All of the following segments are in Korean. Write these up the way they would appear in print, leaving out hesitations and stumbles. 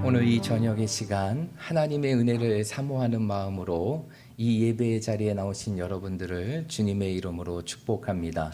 오늘 이 저녁의 시간 하나님의 은혜를 사모하는 마음으로 이 예배의 자리에 나오신 여러분들을 주님의 이름으로 축복합니다.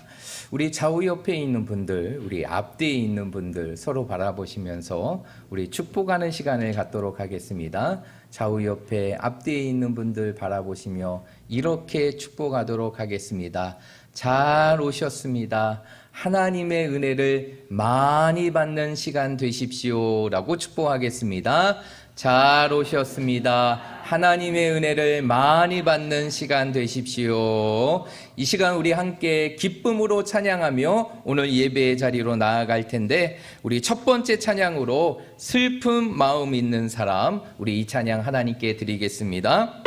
우리 좌우 옆에 있는 분들, 우리 앞뒤에 있는 분들 서로 바라보시면서 우리 축복하는 시간을 갖도록 하겠습니다. 좌우 옆에 앞뒤에 있는 분들 바라보시며 이렇게 축복하도록 하겠습니다. 잘 오셨습니다. 하나님의 은혜를 많이 받는 시간 되십시오 라고 축복하겠습니다. 잘 오셨습니다. 하나님의 은혜를 많이 받는 시간 되십시오. 이 시간 우리 함께 기쁨으로 찬양하며 오늘 예배의 자리로 나아갈 텐데, 우리 첫 번째 찬양으로 슬픈 마음 있는 사람, 우리 이 찬양 하나님께 드리겠습니다.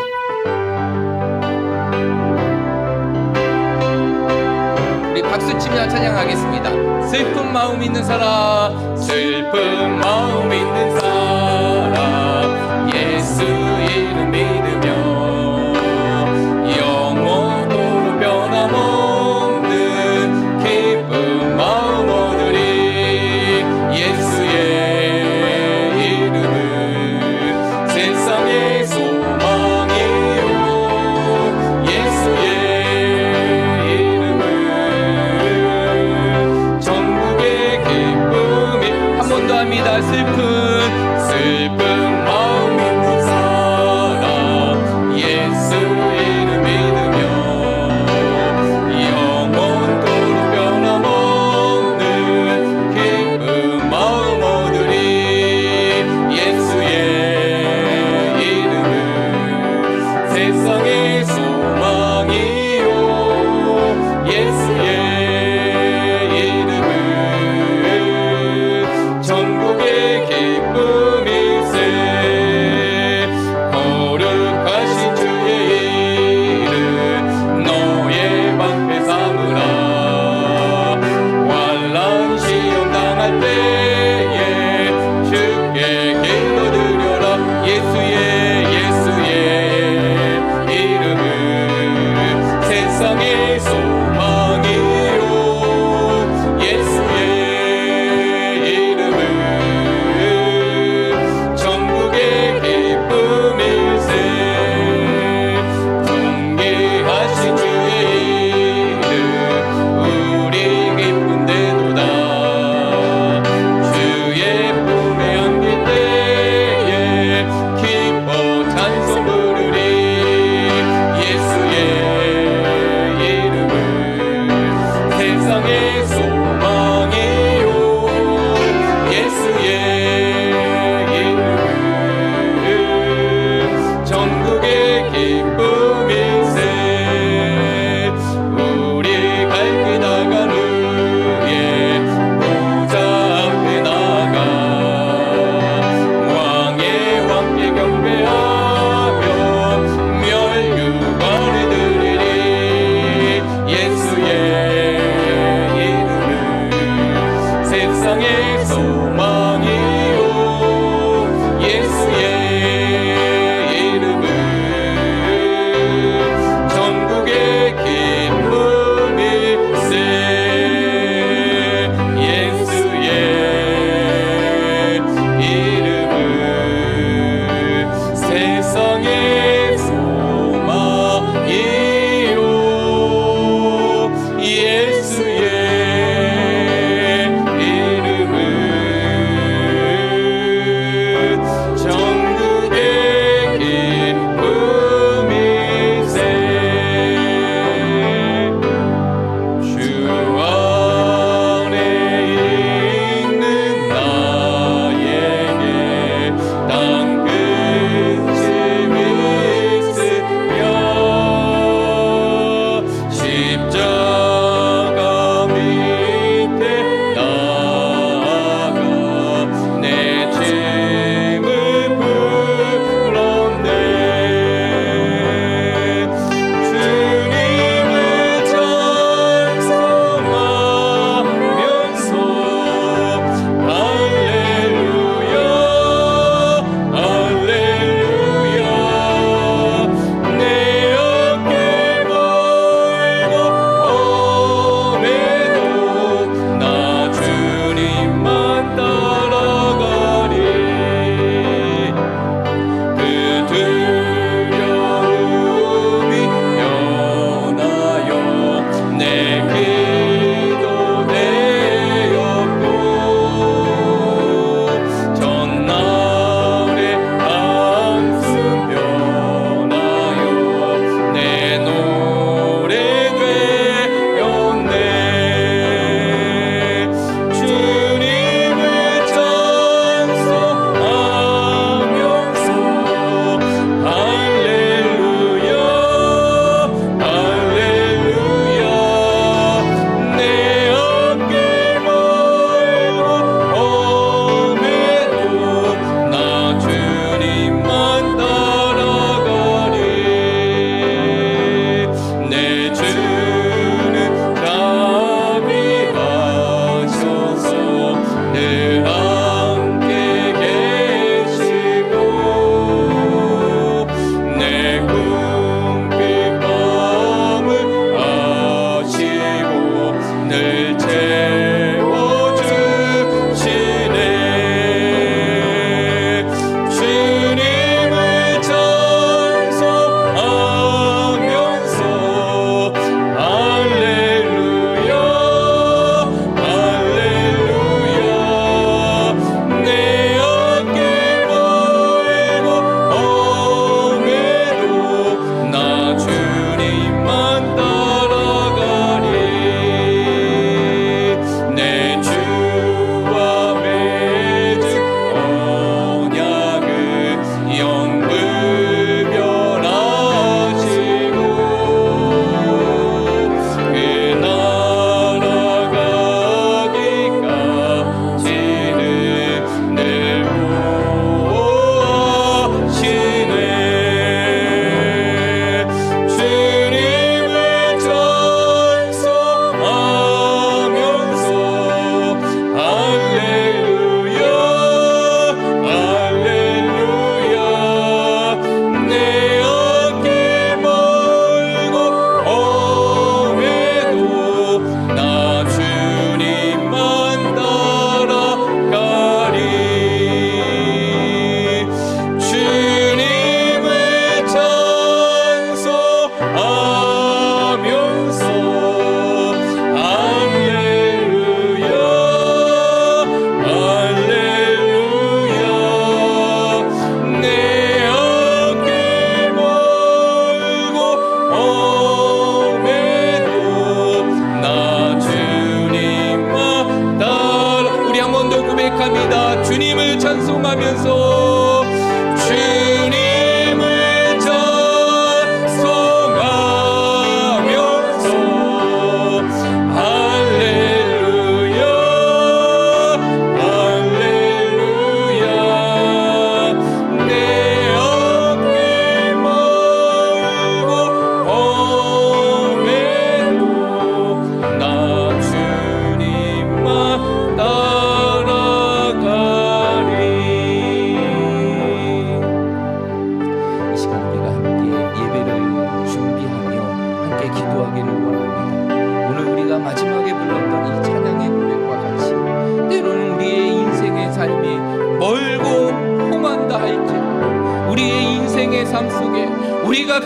박수 치며 찬양하겠습니다. 슬픈 마음 있는 사람, 슬픈 마음 있는 사람, 예수 이름 믿으며 영원토록 변함없는 기쁜 마음 얻으리. 예수의 이름은 세상의 소망이요, 예수의 슬픈 마음 있는 사람,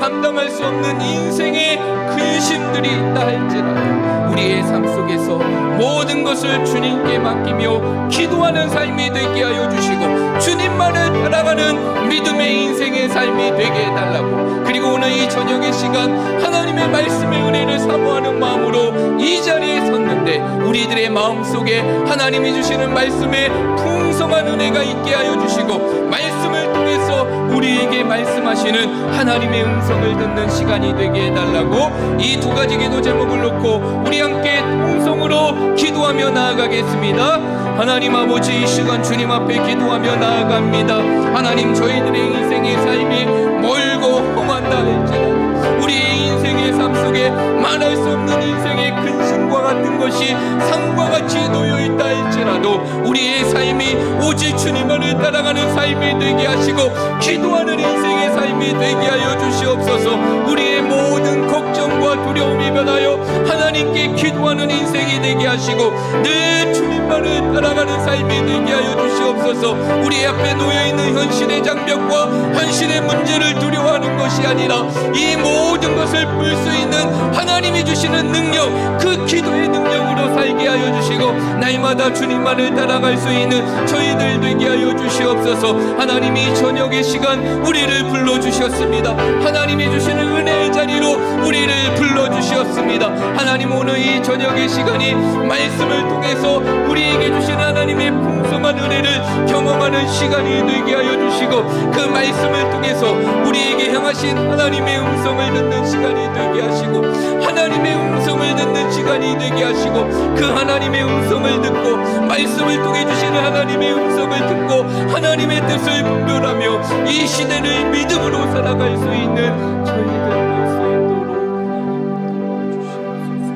감당할 수 없는 인생의 근심들이 있다 할지라도 우리의 삶 속에서 모든 것을 주님께 맡기며 기도하는 삶이 되게 하여 주시고 주님만을 따라가는 믿음의 인생의 삶이 되게 해달라고, 그리고 오늘 이 저녁의 시간 하나님의 말씀의 은혜를 사모하는 마음으로 이 자리에 섰는데 우리들의 마음속에 하나님이 주시는 말씀에 풍성한 은혜가 있게 하여 주시고 말씀을 통해서 우리에게 말씀하시는 하나님의 음성을 듣는 시간이 되게 해달라고, 이 두 가지 기도 제목을 놓고 우리 함께 통성으로 기도하며 나아가겠습니다. 하나님 아버지, 이 시간 주님 앞에 기도하며 나아갑니다. 하나님, 저희들의 인생의 삶이 멀고 험한다 할지라도 우리의 인생의 삶 속에 말할 수 없는 인생의 근심과 같은 것이 산과 같이 놓여있다 할지라도 우리의 삶이 오직 주님만을 따라가는 삶이 되게 하시고 기도하는 인생의 삶이 되게 하여 주시옵소서. 우리의 모든 걱정과 두려움이 변하여 하나님께 기도하는 인생이 되게 하시고 늘 주님만을 따라가는 삶이 되게 하여 주시옵소서. 우리 앞에 놓여있는 현실의 장벽과 현실의 문제를 두려워하는 것이 아니라 이 모든 것을 풀 수 있는 하나님이 주시는 능력, 그 기도의 능력으로 살게 하여 주시고 날마다 주님만을 따라갈 수 있는 저희들 되게 하여 주시옵소서. 하나님이 저녁의 시간 우리를 불러주셨습니다. 하나님이 주시는 은혜의 자리로 우리를 불러주셨습니다. 하나님, 오늘 이 저녁의 시간이 말씀을 통해서 우리에게 주시는 하나님의 풍성한 은혜를 경험하는 시간이 되게 하여 주시고 그 말씀을 통해서 우리에게 향하신 하나님의 음성을 듣는 시간이 되게 하시고 하나님의 음성을 듣는 시간이 되게 하시고 그 하나님의 음성을 듣고 말씀을 통해 주시는 하나님의 음성을 듣고 하나님의 뜻을 분별하며 이 시대를 믿음으로 살아갈 수 있는 저희들 될 수 있도록 하나님 도와주시옵소서.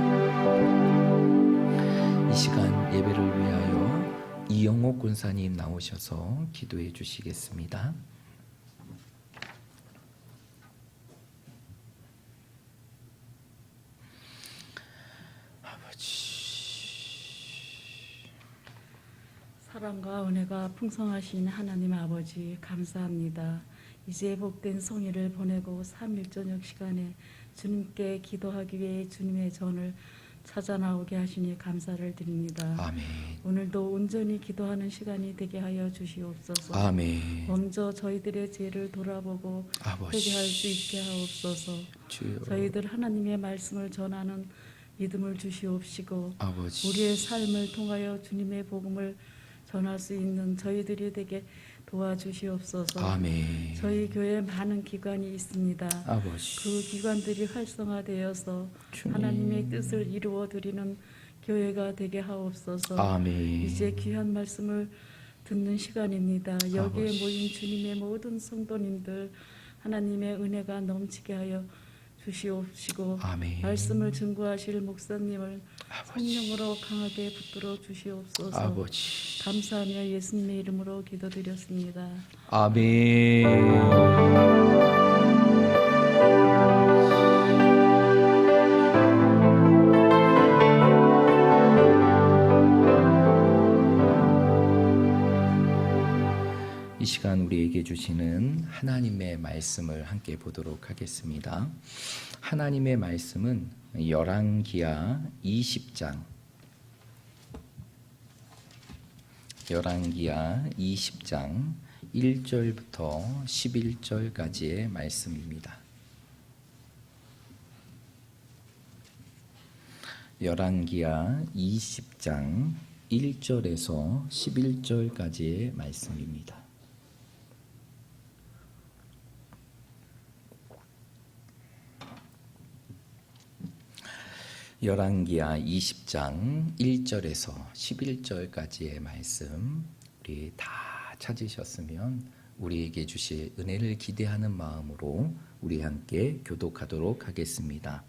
이 시간 예배를 위하여 이영옥 권사님 나오셔서 기도해 주시겠습니다. 사랑과 은혜가 풍성하신 하나님 아버지, 감사합니다. 이제 복된 성일을 보내고 3일 저녁 시간에 주님께 기도하기 위해 주님의 전을 찾아 나오게 하시니 감사를 드립니다. 아멘. 오늘도 온전히 기도하는 시간이 되게 하여 주시옵소서. 아멘. 먼저 저희들의 죄를 돌아보고 아버지, 회개할 수 있게 하옵소서. 주여. 저희들 하나님의 말씀을 전하는 믿음을 주시옵시고 아버지, 우리의 삶을 통하여 주님의 복음을 전할 수 있는 저희들이 되게 도와주시옵소서. 아멘. 저희 교회에 많은 기관이 있습니다. 아버지, 그 기관들이 활성화되어서 주님. 하나님의 뜻을 이루어 드리는 교회가 되게 하옵소서. 아멘. 이제 귀한 말씀을 듣는 시간입니다. 여기에 아버지. 모인 주님의 모든 성도님들 하나님의 은혜가 넘치게 하여 주시옵시고 아멘. 말씀을 증거하실 목사님을 아버지. 성령으로 강하게 붙들어 주시옵소서. 아버지. 감사하며 예수님의 이름으로 기도드렸습니다. 아멘. 이 시간 우리에게 주시는 하나님의 말씀을 함께 보도록 하겠습니다. 하나님의 말씀은 열왕기하 20장 20장 1절부터 11절까지의 말씀입니다. 열왕기하 20장 1절에서 11절까지의 말씀입니다. 열왕기하 20장 1절에서 11절까지의 말씀 우리 다 찾으셨으면 우리에게 주실 은혜를 기대하는 마음으로 우리 함께 교독하도록 하겠습니다.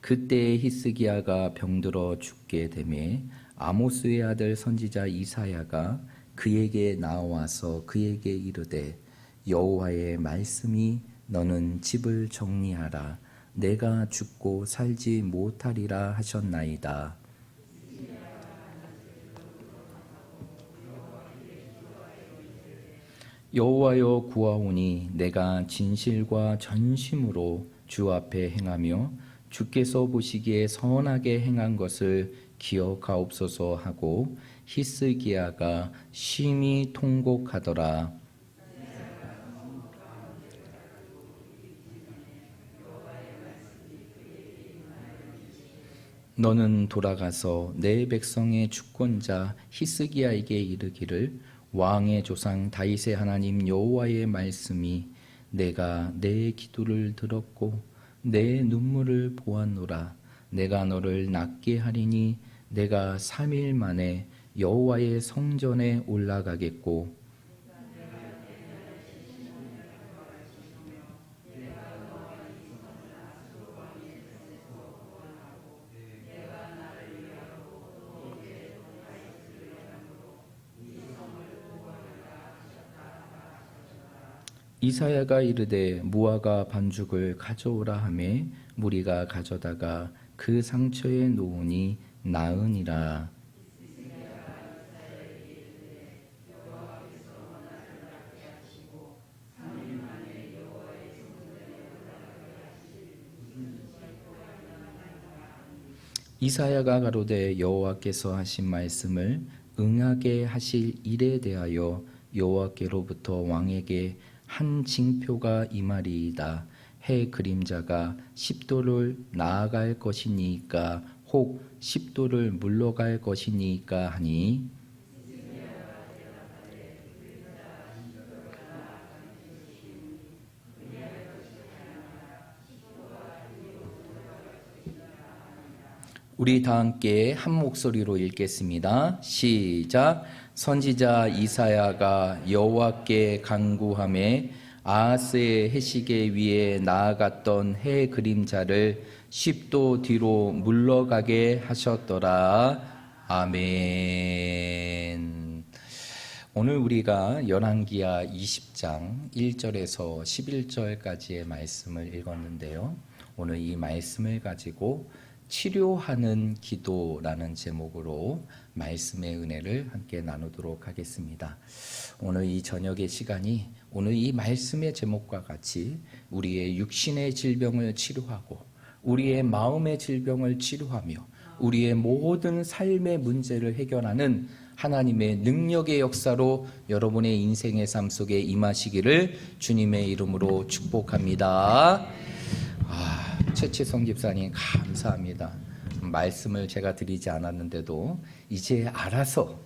그때 히스기야가 병들어 죽게 되매 아모스의 아들 선지자 이사야가 그에게 나와서 그에게 이르되 여호와의 말씀이 너는 집을 정리하라 내가 죽고 살지 못하리라 하셨나이다. 여호와여 구하오니 내가 진실과 전심으로 주 앞에 행하며 주께서 보시기에 선하게 행한 것을 기억하옵소서 하고 히스기야가 심히 통곡하더라. 너는 돌아가서 내 백성의 주권자 히스기야에게 이르기를 왕의 조상 다윗의 하나님 여호와의 말씀이 내가 내 기도를 들었고 내 눈물을 보았노라. 내가 너를 낫게 하리니 내가 3일 만에 여호와의 성전에 올라가겠고 이사야가 이르되 무화과 반죽을 가져오라 하매 무리가 가져다가 그 상처에 놓으니 나으니라. 이사야가 가로되 여호와께서 하신 말씀을 응하게 하실 일에 대하여 여호와께로부터 왕에게 한 징표가 임하리이다. 해 그림자가 10도를 나아갈 것이니까 혹 10도를 물러갈 것이니까 하니 우리 다 함께 한 목소리로 읽겠습니다. 시작. 선지자 이사야가 여호와께 간구하매 아하스의 해시계 위에 나아갔던 해 그림자를 10도 뒤로 물러가게 하셨더라. 아멘. 오늘 우리가 열왕기하 20장 1절에서 11절까지의 말씀을 읽었는데요. 오늘 이 말씀을 가지고 치료하는 기도라는 제목으로 말씀의 은혜를 함께 나누도록 하겠습니다. 오늘 이 저녁의 시간이 오늘 이 말씀의 제목과 같이 우리의 육신의 질병을 치료하고 우리의 마음의 질병을 치료하며 우리의 모든 삶의 문제를 해결하는 하나님의 능력의 역사로 여러분의 인생의 삶 속에 임하시기를 주님의 이름으로 축복합니다. 최치성 집사님 감사합니다. 말씀을 제가 드리지 않았는데도 이제 알아서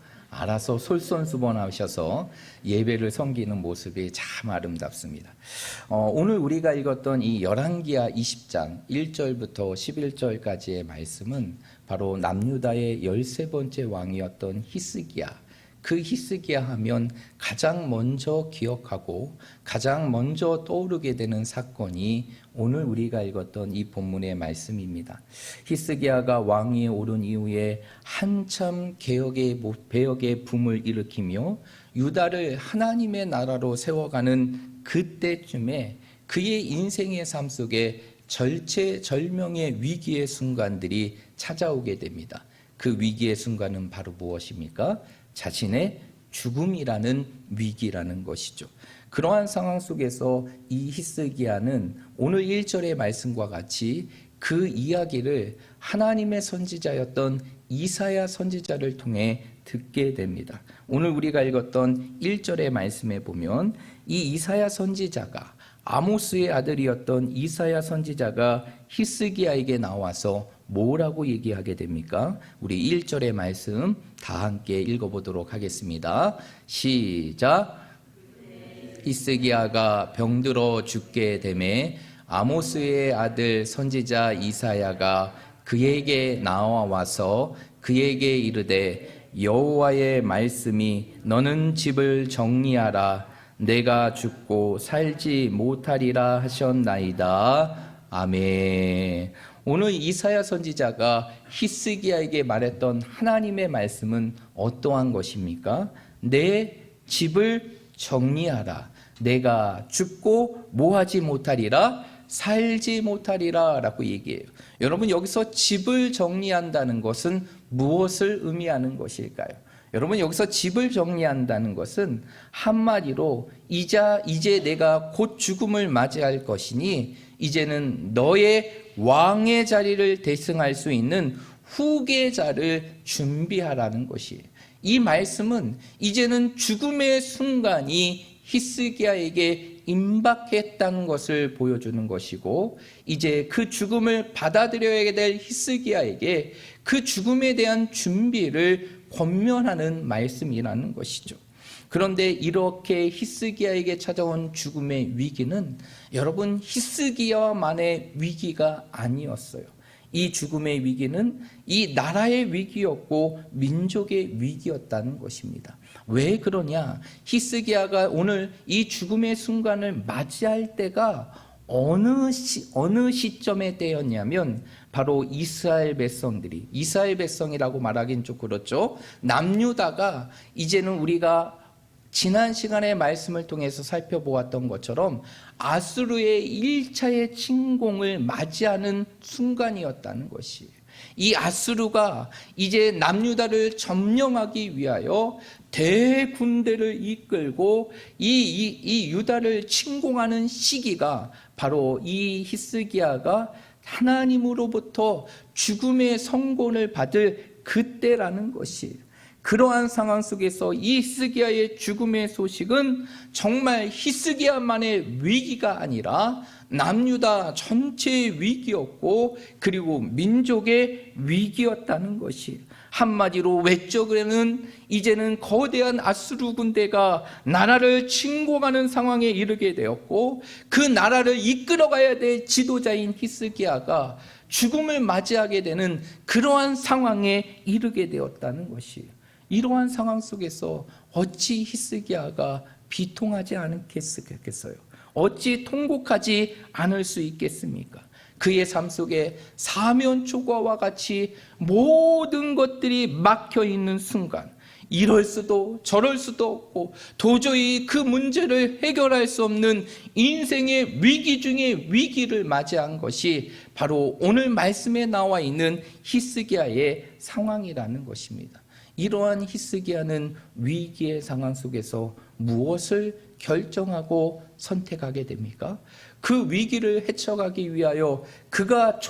솔선수범하셔서 예배를 섬기는 모습이 참 아름답습니다. 오늘 우리가 읽었던 이 열왕기하 20장 1절부터 11절까지의 말씀은 바로 남유다의 13번째 왕이었던 히스기야. 그 히스기야 하면 가장 먼저 기억하고 가장 먼저 떠오르게 되는 사건이 오늘 우리가 읽었던 이 본문의 말씀입니다. 히스기야가 왕위에 오른 이후에 한참 배역의 붐을 일으키며 유다를 하나님의 나라로 세워가는 그때쯤에 그의 인생의 삶 속에 절체절명의 위기의 순간들이 찾아오게 됩니다. 그 위기의 순간은 바로 무엇입니까? 자신의 죽음이라는 위기라는 것이죠. 그러한 상황 속에서 이 히스기야는 오늘 1절의 말씀과 같이 그 이야기를 하나님의 선지자였던 이사야 선지자를 통해 듣게 됩니다. 오늘 우리가 읽었던 1절의 말씀에 보면 이 이사야 선지자가 아모스의 아들이었던 이사야 선지자가 히스기야에게 나와서 뭐라고 얘기하게 됩니까? 우리 1절의 말씀 다 함께 읽어보도록 하겠습니다. 시작. 히스기야가 병들어 죽게 되매 아모스의 아들 선지자 이사야가 그에게 나와서 그에게 이르되 여호와의 말씀이 너는 집을 정리하라 내가 죽고 살지 못하리라 하셨나이다. 아멘. 오늘 이사야 선지자가 히스기야에게 말했던 하나님의 말씀은 어떠한 것입니까? 내 집을 정리하라. 내가 죽고 뭐하지 못하리라? 살지 못하리라 라고 얘기해요. 여러분 여기서 집을 정리한다는 것은 무엇을 의미하는 것일까요? 여러분, 여기서 집을 정리한다는 것은 한마디로 이제 내가 곧 죽음을 맞이할 것이니 이제는 너의 왕의 자리를 대승할 수 있는 후계자를 준비하라는 것이에요. 이 말씀은 이제는 죽음의 순간이 히스기야에게 임박했다는 것을 보여주는 것이고, 이제 그 죽음을 받아들여야 될 히스기야에게 그 죽음에 대한 준비를 권면하는 말씀이라는 것이죠. 그런데 이렇게 히스기야에게 찾아온 죽음의 위기는 여러분, 히스기야만의 위기가 아니었어요. 이 죽음의 위기는 이 나라의 위기였고 민족의 위기였다는 것입니다. 왜 그러냐? 히스기야가 오늘 이 죽음의 순간을 맞이할 때가 어느 시점에 때였냐면 바로 이스라엘 백성이라고 말하긴 좀 그렇죠. 남유다가 이제는 우리가 지난 시간의 말씀을 통해서 살펴보았던 것처럼 아수르의 1차의 침공을 맞이하는 순간이었다는 것이에요. 이 아수르가 이제 남유다를 점령하기 위하여 대군대를 이끌고 이 유다를 침공하는 시기가 바로 이 히스기야가 하나님으로부터 죽음의 선고를 받을 그때라는 것이에요. 그러한 상황 속에서 이 히스기야의 죽음의 소식은 정말 히스기야만의 위기가 아니라 남유다 전체의 위기였고, 그리고 민족의 위기였다는 것이, 한마디로 외적으로는 이제는 거대한 아수르 군대가 나라를 침공하는 상황에 이르게 되었고, 그 나라를 이끌어가야 될 지도자인 히스기야가 죽음을 맞이하게 되는 그러한 상황에 이르게 되었다는 것이에요. 이러한 상황 속에서 어찌 히스기야가 비통하지 않겠어요? 어찌 통곡하지 않을 수 있겠습니까? 그의 삶 속에 사면초가와 같이 모든 것들이 막혀 있는 순간, 이럴 수도 저럴 수도 없고 도저히 그 문제를 해결할 수 없는 인생의 위기 중에 위기를 맞이한 것이 바로 오늘 말씀에 나와 있는 히스기야의 상황이라는 것입니다. 이러한 히스기야는 위기의 상황 속에서 무엇을 결정하고 선택하게 됩니까? 그 위기를 헤쳐가기 위하여 그가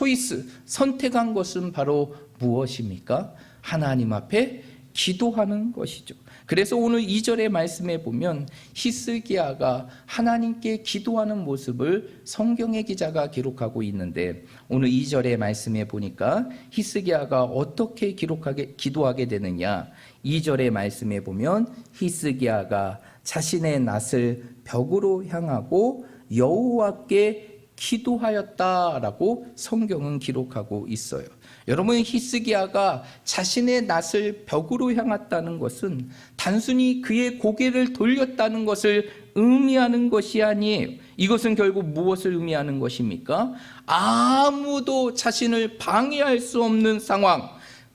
선택한 것은 바로 무엇입니까? 하나님 앞에 기도하는 것이죠. 그래서 오늘 2절의 말씀에 보면 히스기야가 하나님께 기도하는 모습을 성경의 기자가 기록하고 있는데, 오늘 2절의 말씀에 보니까 히스기야가 어떻게 기도하게 되느냐? 2절의 말씀에 보면 히스기야가 자신의 낯을 벽으로 향하고 여호와께 기도하였다라고 성경은 기록하고 있어요. 여러분, 히스기야가 자신의 낯을 벽으로 향했다는 것은 단순히 그의 고개를 돌렸다는 것을 의미하는 것이 아니에요. 이것은 결국 무엇을 의미하는 것입니까? 아무도 자신을 방해할 수 없는 상황,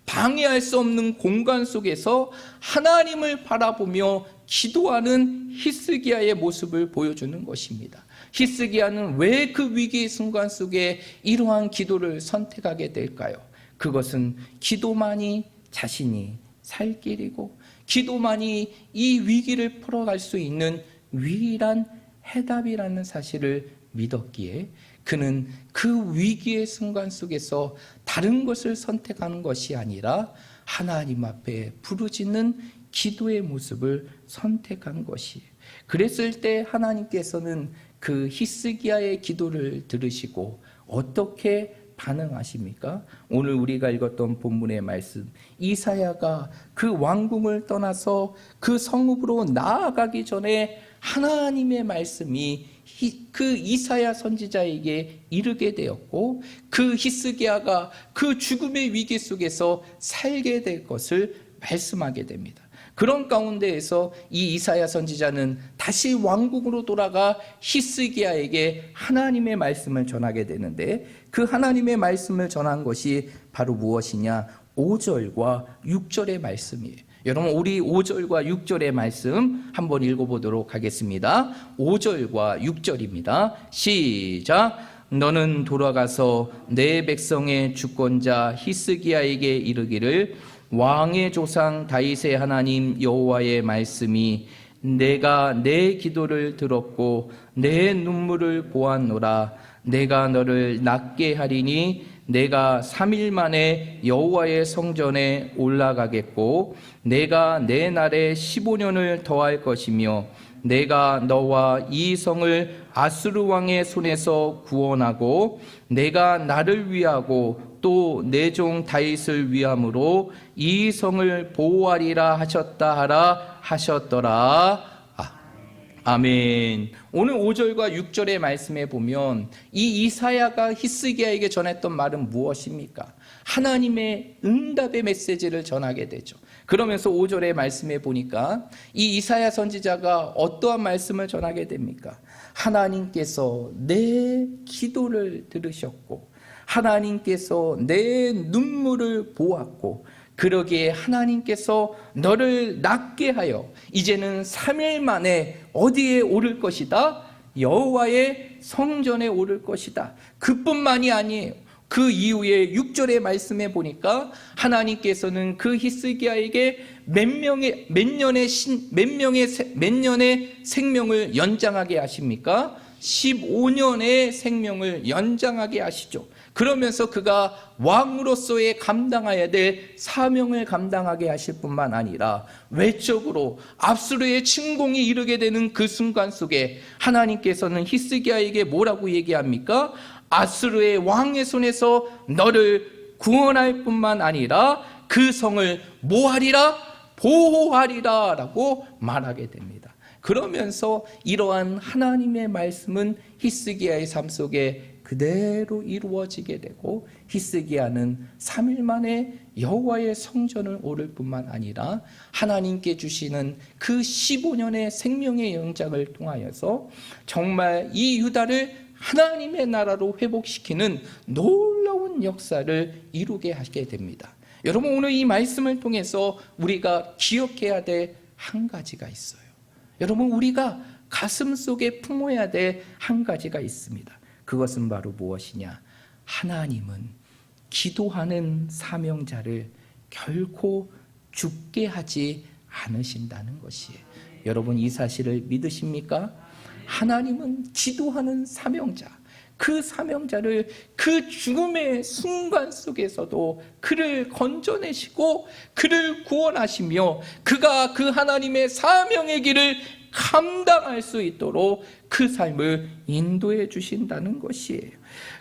방해할 수 없는 공간 속에서 하나님을 바라보며 기도하는 히스기야의 모습을 보여주는 것입니다. 히스기야는 왜 그 위기의 순간 속에 이러한 기도를 선택하게 될까요? 그것은 기도만이 자신이 살 길이고, 기도만이 이 위기를 풀어갈 수 있는 유일한 해답이라는 사실을 믿었기에 그는 그 위기의 순간 속에서 다른 것을 선택하는 것이 아니라 하나님 앞에 부르짖는 기도의 모습을 선택한 것이에요. 그랬을 때 하나님께서는 그 히스기야의 기도를 들으시고 어떻게 반응하십니까? 오늘 우리가 읽었던 본문의 말씀, 이사야가 그 왕궁을 떠나서 그 성읍으로 나아가기 전에 하나님의 말씀이 그 이사야 선지자에게 이르게 되었고, 그 히스기야가 그 죽음의 위기 속에서 살게 될 것을 말씀하게 됩니다. 그런 가운데에서 이 이사야 선지자는 다시 왕국으로 돌아가 히스기야에게 하나님의 말씀을 전하게 되는데, 그 하나님의 말씀을 전한 것이 바로 무엇이냐? 5절과 6절의 말씀이에요. 여러분, 우리 5절과 6절의 말씀 한번 읽어보도록 하겠습니다. 5절과 6절입니다. 시작. 너는 돌아가서 내 백성의 주권자 히스기야에게 이르기를, 왕의 조상 다윗의 하나님 여호와의 말씀이 내가 내 기도를 들었고 내 눈물을 보았노라. 내가 너를 낫게 하리니 내가 3일 만에 여호와의 성전에 올라가겠고 내가 내 날에 15년을 더할 것이며 내가 너와 이 성을 아수르 왕의 손에서 구원하고 내가 나를 위하고 또 내 종 다윗을 위함으로 이 성을 보호하리라 하셨다 하라 하셨더라. 아멘. 오늘 5절과 6절의 말씀에 보면 이 이사야가 히스기야에게 전했던 말은 무엇입니까? 하나님의 응답의 메시지를 전하게 되죠. 그러면서 5절의 말씀에 보니까 이 이사야 선지자가 어떠한 말씀을 전하게 됩니까? 하나님께서 내 기도를 들으셨고 하나님께서 내 눈물을 보았고 그러기에 하나님께서 너를 낫게 하여 이제는 3일 만에 어디에 오를 것이다? 여호와의 성전에 오를 것이다. 그뿐만이 아니에요. 그 이후에 6절의 말씀에 보니까 하나님께서는 그 히스기야에게 몇 년의 생명을 연장하게 하십니까? 15년의 생명을 연장하게 하시죠. 그러면서 그가 왕으로서의 감당해야 될 사명을 감당하게 하실 뿐만 아니라 외적으로 압수르의 침공이 이르게 되는 그 순간 속에 하나님께서는 히스기야에게 뭐라고 얘기합니까? 아수르의 왕의 손에서 너를 구원할 뿐만 아니라 그 성을 뭐하리라? 보호하리라 라고 말하게 됩니다. 그러면서 이러한 하나님의 말씀은 히스기야의 삶 속에 그대로 이루어지게 되고 히스기야는 3일 만에 여호와의 성전을 오를 뿐만 아니라 하나님께 주시는 그 15년의 생명의 연장을 통하여서 정말 이 유다를 하나님의 나라로 회복시키는 놀라운 역사를 이루게 하게 됩니다. 여러분, 오늘 이 말씀을 통해서 우리가 기억해야 될 한 가지가 있어요. 여러분, 우리가 가슴 속에 품어야 될 한 가지가 있습니다. 그것은 바로 무엇이냐? 하나님은 기도하는 사명자를 결코 죽게 하지 않으신다는 것이에요. 여러분, 이 사실을 믿으십니까? 하나님은 기도하는 사명자, 그 사명자를 그 죽음의 순간 속에서도 그를 건져내시고 그를 구원하시며 그가 그 하나님의 사명의 길을 감당할 수 있도록 그 삶을 인도해 주신다는 것이에요.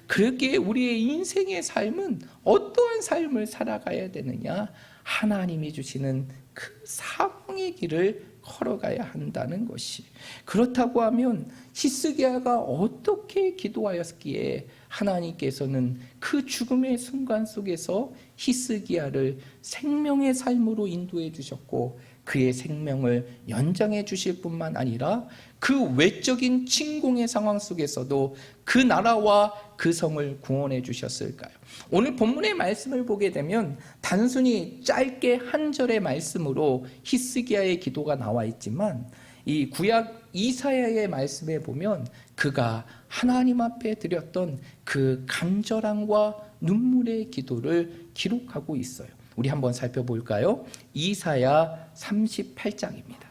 그렇기에 우리의 인생의 삶은 어떠한 삶을 살아가야 되느냐? 하나님이 주시는 그 사명의 길을 걸어가야 한다는 것이. 그렇다고 하면 히스기야가 어떻게 기도하였기에 하나님께서는 그 죽음의 순간 속에서 히스기야를 생명의 삶으로 인도해 주셨고 그의 생명을 연장해 주실 뿐만 아니라 그 외적인 침공의 상황 속에서도 그 나라와 그 성을 구원해 주셨을까요? 오늘 본문의 말씀을 보게 되면 단순히 짧게 한 절의 말씀으로 히스기야의 기도가 나와 있지만 이 구약 이사야의 말씀에 보면 그가 하나님 앞에 드렸던 그 간절함과 눈물의 기도를 기록하고 있어요. 우리 한번 살펴볼까요? 이사야 38장입니다.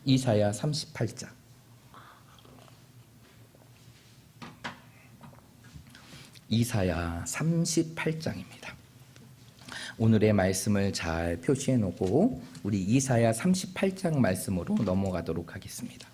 이사야 38장. 이사야 38장입니다. 오늘의 말씀을 잘 표시해 놓고 우리 이사야 38장 말씀으로 넘어가도록 하겠습니다.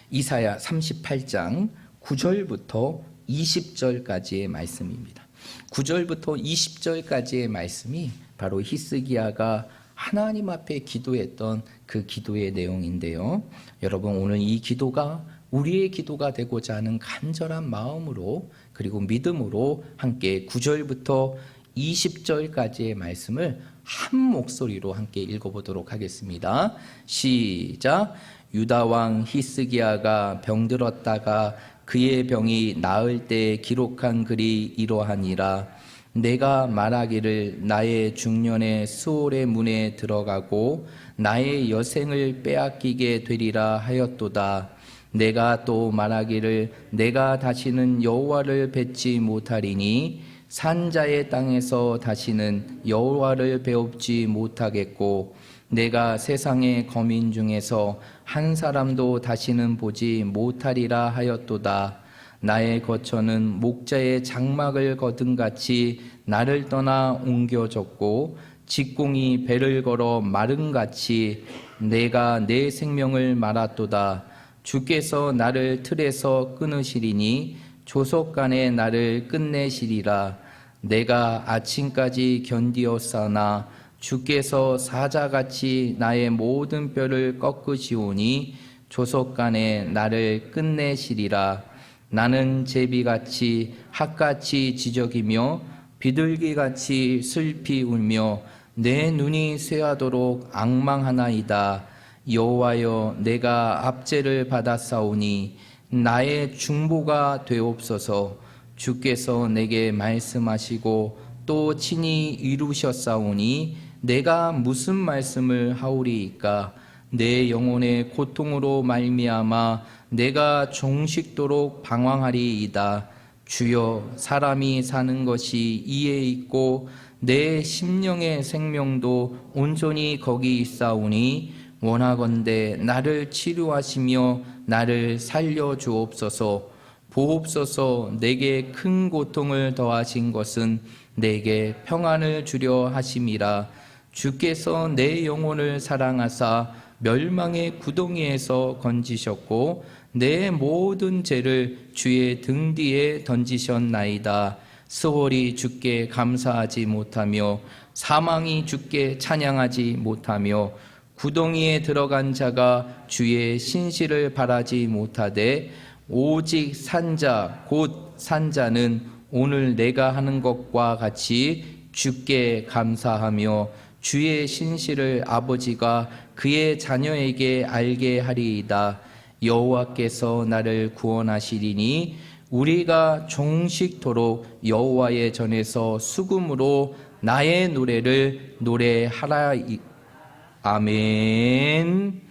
이사야 38장 9절부터 20절까지의 말씀입니다. 9절부터 20절까지의 말씀이 바로 히스기야가 하나님 앞에 기도했던 그 기도의 내용인데요. 여러분, 오늘 이 기도가 우리의 기도가 되고자 하는 간절한 마음으로 그리고 믿음으로 함께 9절부터 20절까지의 말씀을 한 목소리로 함께 읽어보도록 하겠습니다. 시작. 유다 왕 히스기야가 병들었다가 그의 병이 나을 때 기록한 글이 이러하니라. 내가 말하기를 나의 중년에 수월의 문에 들어가고 나의 여생을 빼앗기게 되리라 하였도다. 내가 또 말하기를 내가 다시는 여호와를 뵙지 못하리니 산자의 땅에서 다시는 여호와를 배웁지 못하겠고 내가 세상의 거민 중에서 한 사람도 다시는 보지 못하리라 하였도다. 나의 거처는 목자의 장막을 거둔같이 나를 떠나 옮겨졌고 직공이 배를 걸어 마른같이 내가 내 생명을 말았도다. 주께서 나를 틀에서 끊으시리니 조속간에 나를 끝내시리라. 내가 아침까지 견디었사나 주께서 사자같이 나의 모든 뼈를 꺾으시오니 조속간에 나를 끝내시리라. 나는 제비같이 핫같이 지저귀며 비둘기같이 슬피 울며 내 눈이 쇠하도록 앙망하나이다. 여호와여, 내가 압제를 받았사오니 나의 중보가 되옵소서. 주께서 내게 말씀하시고 또 친히 이루셨사오니 내가 무슨 말씀을 하오리이까? 내 영혼의 고통으로 말미암아 내가 종식도록 방황하리이다. 주여, 사람이 사는 것이 이에 있고 내 심령의 생명도 온전히 거기 있사오니 원하건대 나를 치료하시며 나를 살려주옵소서. 보옵소서. 내게 큰 고통을 더하신 것은 내게 평안을 주려 하심이라. 주께서 내 영혼을 사랑하사 멸망의 구덩이에서 건지셨고 내 모든 죄를 주의 등 뒤에 던지셨나이다. 스월이 주께 감사하지 못하며 사망이 주께 찬양하지 못하며 구덩이에 들어간 자가 주의 신실을 바라지 못하되 오직 산자 곧 산자는 오늘 내가 하는 것과 같이 주께 감사하며 주의 신실을 아버지가 그의 자녀에게 알게 하리이다. 여호와께서 나를 구원하시리니 우리가 종식토록 여호와의 전에서 수금으로 나의 노래를 노래하라. 아멘.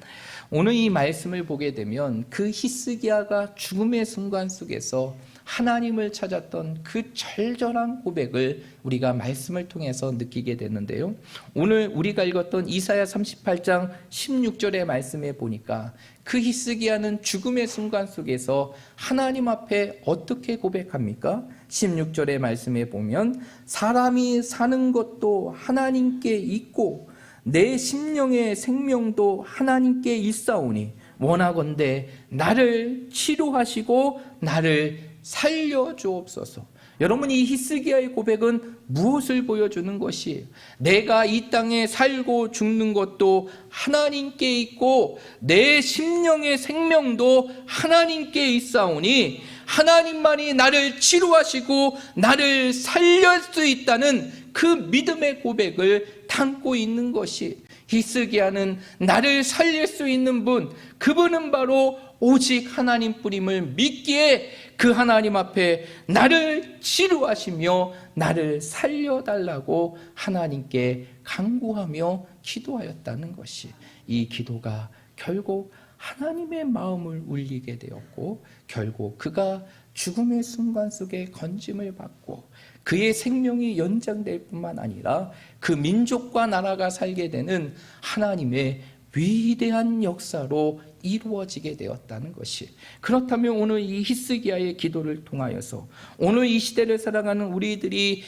오늘 이 말씀을 보게 되면 그 히스기야가 죽음의 순간 속에서 하나님을 찾았던 그 절절한 고백을 우리가 말씀을 통해서 느끼게 되는데요. 오늘 우리가 읽었던 이사야 38장 16절의 말씀에 보니까 그 히스기야는 죽음의 순간 속에서 하나님 앞에 어떻게 고백합니까? 16절의 말씀에 보면 사람이 사는 것도 하나님께 있고 내 심령의 생명도 하나님께 있사오니 원하건대 나를 치료하시고 나를 살려주옵소서. 여러분, 이 히스기야의 고백은 무엇을 보여주는 것이에요? 내가 이 땅에 살고 죽는 것도 하나님께 있고 내 심령의 생명도 하나님께 있사오니 하나님만이 나를 치료하시고 나를 살릴 수 있다는 그 믿음의 고백을 담고 있는 것이, 히스기야는 나를 살릴 수 있는 분, 그분은 바로 오직 하나님뿐임을 믿기에 그 하나님 앞에 나를 치료하시며 나를 살려달라고 하나님께 간구하며 기도하였다는 것이, 이 기도가 결국 하나님의 마음을 울리게 되었고 결국 그가 죽음의 순간 속에 건짐을 받고 그의 생명이 연장될 뿐만 아니라 그 민족과 나라가 살게 되는 하나님의 위대한 역사로 이루어지게 되었다는 것이, 그렇다면 오늘 이 히스기야의 기도를 통하여서 오늘 이 시대를 살아가는 우리들이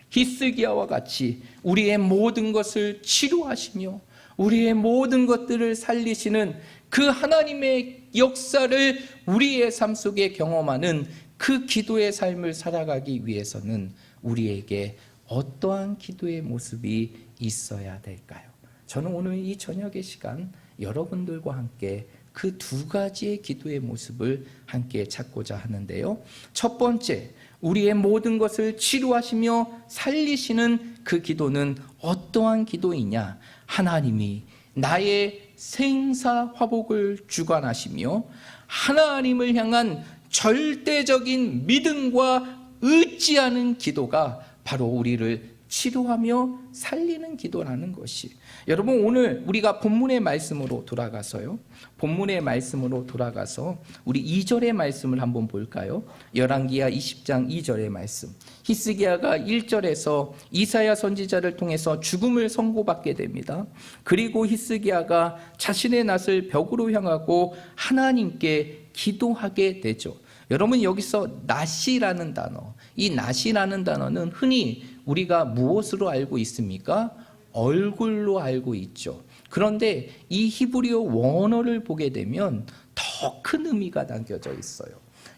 히스기야와 같이 우리의 모든 것을 치료하시며 우리의 모든 것들을 살리시는 그 하나님의 역사를 우리의 삶 속에 경험하는 그 기도의 삶을 살아가기 위해서는 우리에게 어떠한 기도의 모습이 있어야 될까요? 저는 오늘 이 저녁의 시간 여러분들과 함께 그 두 가지의 기도의 모습을 함께 찾고자 하는데요. 첫 번째, 우리의 모든 것을 치료하시며 살리시는 그 기도는 어떠한 기도이냐? 하나님이 나의 생사화복을 주관하시며 하나님을 향한 절대적인 믿음과 의지하는 기도가 바로 우리를 치료하며 살리는 기도라는 것이. 여러분, 오늘 우리가 본문의 말씀으로 돌아가서 우리 2절의 말씀을 한번 볼까요? 열왕기하 20장 2절의 말씀. 히스기야가 1절에서 이사야 선지자를 통해서 죽음을 선고받게 됩니다. 그리고 히스기야가 자신의 낯을 벽으로 향하고 하나님께 기도하게 되죠. 여러분, 여기서 낫이라는 단어, 이 낫이라는 단어는 흔히 우리가 무엇으로 알고 있습니까? 얼굴로 알고 있죠. 그런데 이 히브리어 원어를 보게 되면 더 큰 의미가 담겨져 있어요.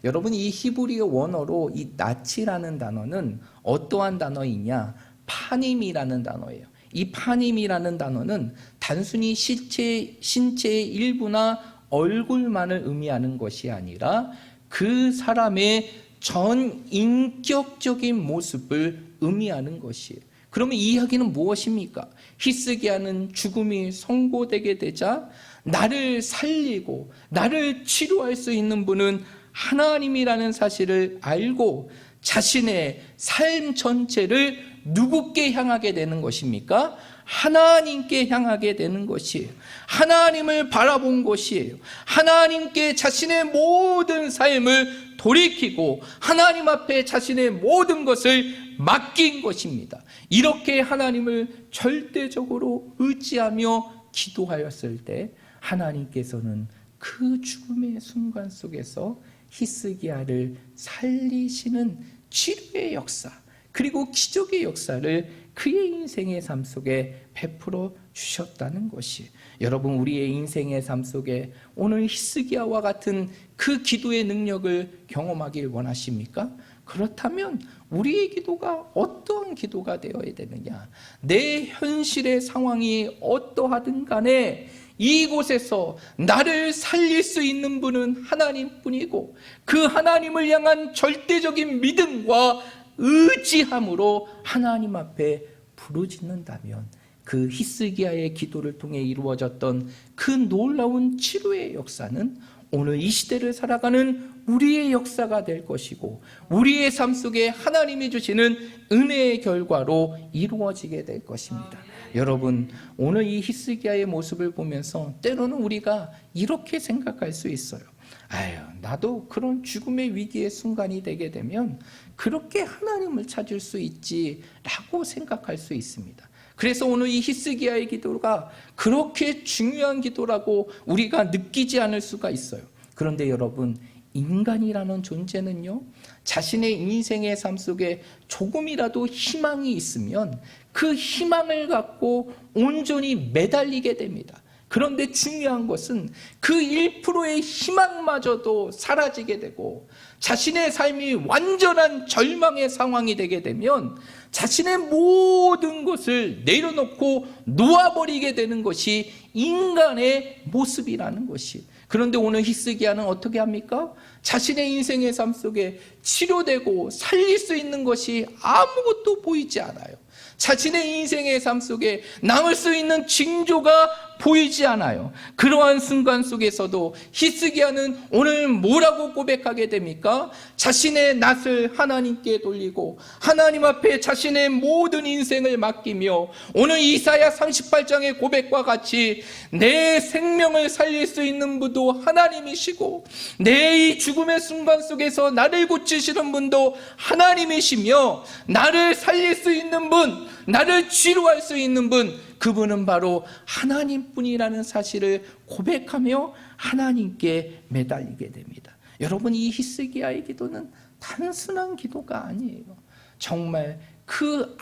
여러분, 이 히브리어 원어로 이 낫이라는 단어는 어떠한 단어이냐? 파님이라는 단어예요. 이 파님이라는 단어는 단순히 신체의 일부나 얼굴만을 의미하는 것이 아니라 그 사람의 전 인격적인 모습을 의미하는 것이에요. 그러면 이 이야기는 무엇입니까? 히스기야는 죽음이 선고되게 되자 나를 살리고 나를 치료할 수 있는 분은 하나님이라는 사실을 알고 자신의 삶 전체를 누구께 향하게 되는 것입니까? 하나님께 향하게 되는 것이에요. 하나님을 바라본 것이에요. 하나님께 자신의 모든 삶을 돌이키고 하나님 앞에 자신의 모든 것을 맡긴 것입니다. 이렇게 하나님을 절대적으로 의지하며 기도하였을 때 하나님께서는 그 죽음의 순간 속에서 히스기야를 살리시는 치료의 역사, 그리고 기적의 역사를 그의 인생의 삶 속에 베풀어 주셨다는 것이. 여러분, 우리의 인생의 삶 속에 오늘 히스기야와 같은 그 기도의 능력을 경험하길 원하십니까? 그렇다면 우리의 기도가 어떠한 기도가 되어야 되느냐? 내 현실의 상황이 어떠하든 간에 이곳에서 나를 살릴 수 있는 분은 하나님뿐이고 그 하나님을 향한 절대적인 믿음과 의지함으로 하나님 앞에 부르짖는다면 그 히스기야의 기도를 통해 이루어졌던 그 놀라운 치료의 역사는 오늘 이 시대를 살아가는 우리의 역사가 될 것이고 우리의 삶 속에 하나님이 주시는 은혜의 결과로 이루어지게 될 것입니다. 여러분, 오늘 이 히스기야의 모습을 보면서 때로는 우리가 이렇게 생각할 수 있어요. 아유, 나도 그런 죽음의 위기의 순간이 되게 되면 그렇게 하나님을 찾을 수 있지라고 생각할 수 있습니다. 그래서 오늘 이 히스기야의 기도가 그렇게 중요한 기도라고 우리가 느끼지 않을 수가 있어요. 그런데 여러분, 인간이라는 존재는요, 자신의 인생의 삶 속에 조금이라도 희망이 있으면 그 희망을 갖고 온전히 매달리게 됩니다. 그런데 중요한 것은 그 1%의 희망마저도 사라지게 되고 자신의 삶이 완전한 절망의 상황이 되게 되면 자신의 모든 것을 내려놓고 놓아버리게 되는 것이 인간의 모습이라는 것이. 그런데 오늘 히스기야는 어떻게 합니까? 자신의 인생의 삶 속에 치료되고 살릴 수 있는 것이 아무것도 보이지 않아요. 자신의 인생의 삶 속에 남을 수 있는 징조가 보이지 않아요. 그러한 순간 속에서도 히스기야는 오늘 뭐라고 고백하게 됩니까? 자신의 낯을 하나님께 돌리고 하나님 앞에 자신의 모든 인생을 맡기며 오늘 이사야 38장의 고백과 같이 내 생명을 살릴 수 있는 분도 하나님이시고 내 이 죽음의 순간 속에서 나를 고치시는 분도 하나님이시며 나를 살릴 수 있는 분, 나를 치료할 수 있는 분, 그분은 바로 하나님뿐이라는 사실을 고백하며 하나님께 매달리게 됩니다. 여러분, 이 히스기야의 기도는 단순한 기도가 아니에요. 정말 그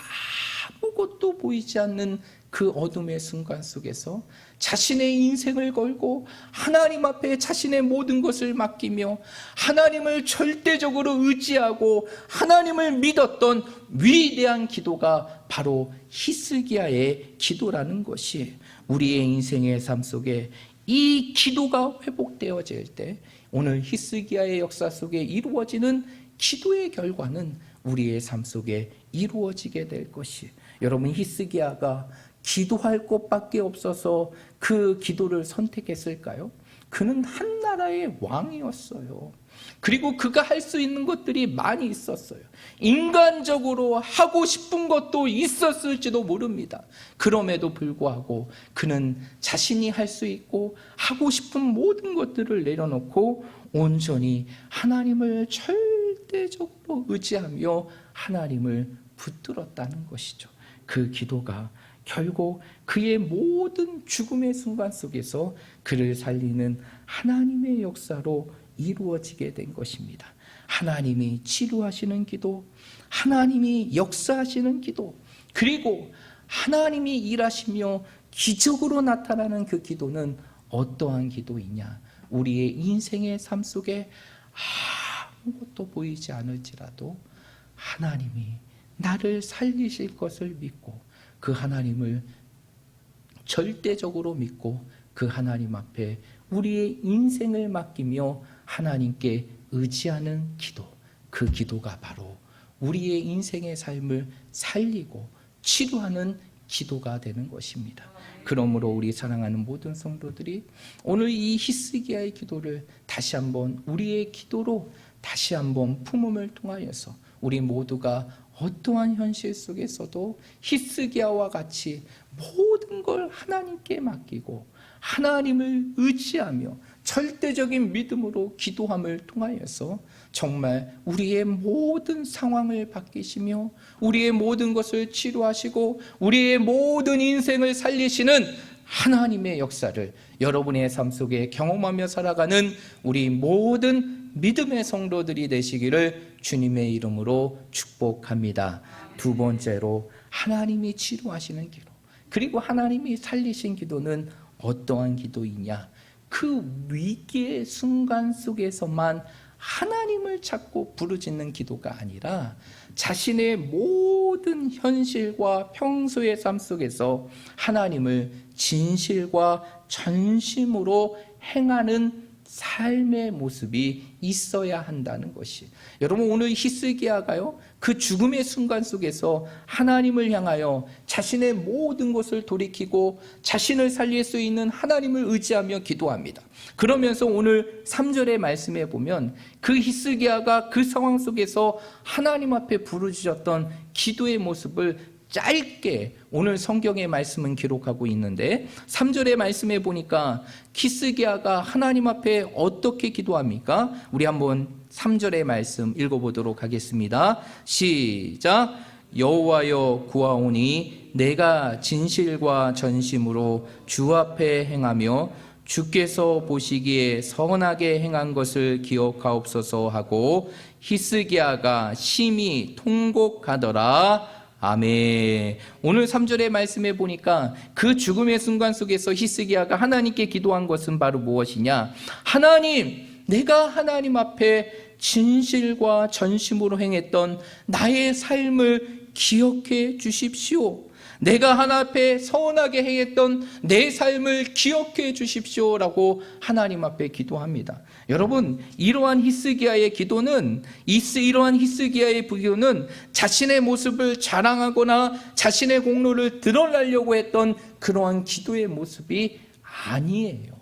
아무것도 보이지 않는 그 어둠의 순간 속에서 자신의 인생을 걸고 하나님 앞에 자신의 모든 것을 맡기며 하나님을 절대적으로 의지하고 하나님을 믿었던 위대한 기도가 바로 히스기야의 기도라는 것이. 우리의 인생의 삶 속에 이 기도가 회복되어질 때 오늘 히스기야의 역사 속에 이루어지는 기도의 결과는 우리의 삶 속에 이루어지게 될 것이. 여러분, 히스기야가 기도할 곳밖에 없어서 그 기도를 선택했을까요? 그는 한 나라의 왕이었어요. 그리고 그가 할 수 있는 것들이 많이 있었어요. 인간적으로 하고 싶은 것도 있었을지도 모릅니다. 그럼에도 불구하고 그는 자신이 할 수 있고 하고 싶은 모든 것들을 내려놓고 온전히 하나님을 절대적으로 의지하며 하나님을 붙들었다는 것이죠. 그 기도가 결국 그의 모든 죽음의 순간 속에서 그를 살리는 하나님의 역사로 이루어지게 된 것입니다. 하나님이 치료하시는 기도, 하나님이 역사하시는 기도, 그리고 하나님이 일하시며 기적으로 나타나는 그 기도는 어떠한 기도이냐? 우리의 인생의 삶 속에 아무것도 보이지 않을지라도 하나님이 나를 살리실 것을 믿고 그 하나님을 절대적으로 믿고 그 하나님 앞에 우리의 인생을 맡기며 하나님께 의지하는 기도, 그 기도가 바로 우리의 인생의 삶을 살리고 치료하는 기도가 되는 것입니다. 그러므로 우리 사랑하는 모든 성도들이 오늘 이 히스기야의 기도를 다시 한번 우리의 기도로 다시 한번 품음을 통하여서 우리 모두가 어떠한 현실 속에서도 히스기야와 같이 모든 걸 하나님께 맡기고 하나님을 의지하며 절대적인 믿음으로 기도함을 통하여서 정말 우리의 모든 상황을 바뀌시며 우리의 모든 것을 치료하시고 우리의 모든 인생을 살리시는 하나님의 역사를 여러분의 삶 속에 경험하며 살아가는 우리 모든 믿음의 성도들이 되시기를 주님의 이름으로 축복합니다. 두 번째로 하나님이 치료하시는 기도, 그리고 하나님이 살리신 기도는 어떠한 기도이냐? 그 위기의 순간 속에서만 하나님을 찾고 부르짖는 기도가 아니라 자신의 모든 현실과 평소의 삶 속에서 하나님을 진실과 전심으로 행하는 삶의 모습이 있어야 한다는 것이, 여러분 오늘 히스기야가요 그 죽음의 순간 속에서 하나님을 향하여 자신의 모든 것을 돌이키고 자신을 살릴 수 있는 하나님을 의지하며 기도합니다. 그러면서 오늘 3절의 말씀에 보면 그 히스기야가 그 상황 속에서 하나님 앞에 부르짖었던 기도의 모습을 짧게 오늘 성경의 말씀은 기록하고 있는데 3절의 말씀에 보니까 히스기야가 하나님 앞에 어떻게 기도합니까? 우리 한번 3절의 말씀 읽어보도록 하겠습니다. 시작. 여호와여 구하오니 내가 진실과 전심으로 주 앞에 행하며 주께서 보시기에 선하게 행한 것을 기억하옵소서 하고 히스기야가 심히 통곡하더라. 아멘. 오늘 3절의 말씀에 보니까 그 죽음의 순간 속에서 히스기야가 하나님께 기도한 것은 바로 무엇이냐? 하나님, 내가 하나님 앞에 진실과 전심으로 행했던 나의 삶을 기억해 주십시오. 내가 하나님 앞에 선하게 행했던 내 삶을 기억해 주십시오라고 하나님 앞에 기도합니다. 여러분, 이러한 히스기야의 기도는 자신의 모습을 자랑하거나 자신의 공로를 드러내려고 했던 그러한 기도의 모습이 아니에요.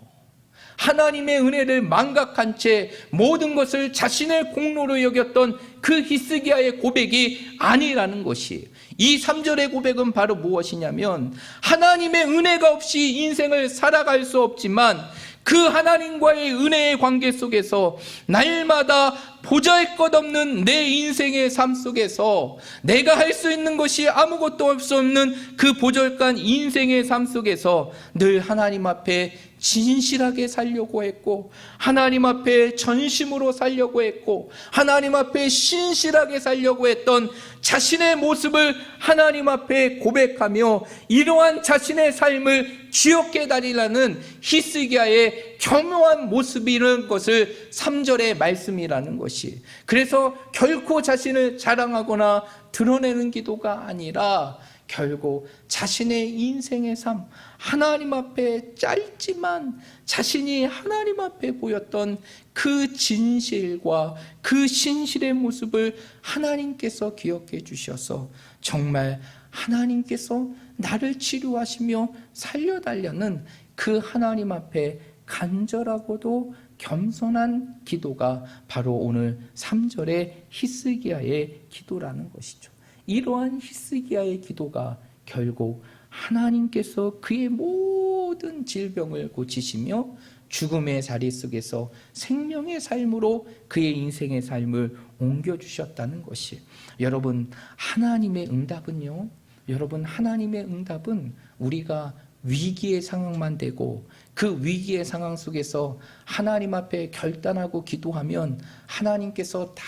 하나님의 은혜를 망각한 채 모든 것을 자신의 공로로 여겼던 그 히스기야의 고백이 아니라는 것이에요. 이 3절의 고백은 바로 무엇이냐면 하나님의 은혜가 없이 인생을 살아갈 수 없지만 그 하나님과의 은혜의 관계 속에서 날마다 보잘것없는 내 인생의 삶 속에서 내가 할 수 있는 것이 아무것도 없는 그 보잘간 인생의 삶 속에서 늘 하나님 앞에 진실하게 살려고 했고 하나님 앞에 전심으로 살려고 했고 하나님 앞에 신실하게 살려고 했던 자신의 모습을 하나님 앞에 고백하며 이러한 자신의 삶을 기억해 다니라는 히스기야의 겸허한 모습이라는 것을 3절의 말씀이라는 것이, 그래서 결코 자신을 자랑하거나 드러내는 기도가 아니라 결국 자신의 인생의 삶, 하나님 앞에 짧지만 자신이 하나님 앞에 보였던 그 진실과 그 신실의 모습을 하나님께서 기억해 주셔서 정말 하나님께서 나를 치료하시며 살려달라는 그 하나님 앞에 간절하고도 겸손한 기도가 바로 오늘 3절의 히스기야의 기도라는 것이죠. 이러한 히스기야의 기도가 결국 하나님께서 그의 모든 질병을 고치시며 죽음의 자리 속에서 생명의 삶으로 그의 인생의 삶을 옮겨주셨다는 것이, 여러분 하나님의 응답은요, 여러분 하나님의 응답은 우리가 위기의 상황만 되고 그 위기의 상황 속에서 하나님 앞에 결단하고 기도하면 하나님께서 다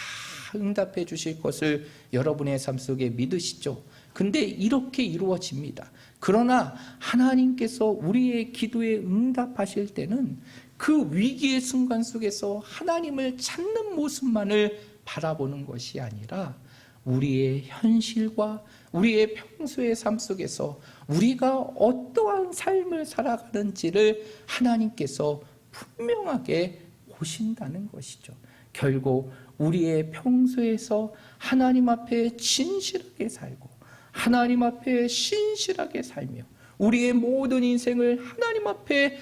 응답해 주실 것을 여러분의 삶 속에 믿으시죠. 근데 이렇게 이루어집니다. 그러나 하나님께서 우리의 기도에 응답하실 때는 그 위기의 순간 속에서 하나님을 찾는 모습만을 바라보는 것이 아니라 우리의 현실과 우리의 평소의 삶 속에서 우리가 어떠한 삶을 살아가는지를 하나님께서 분명하게 보신다는 것이죠. 결국 우리의 평소에서 하나님 앞에 진실하게 살고 하나님 앞에 신실하게 살며 우리의 모든 인생을 하나님 앞에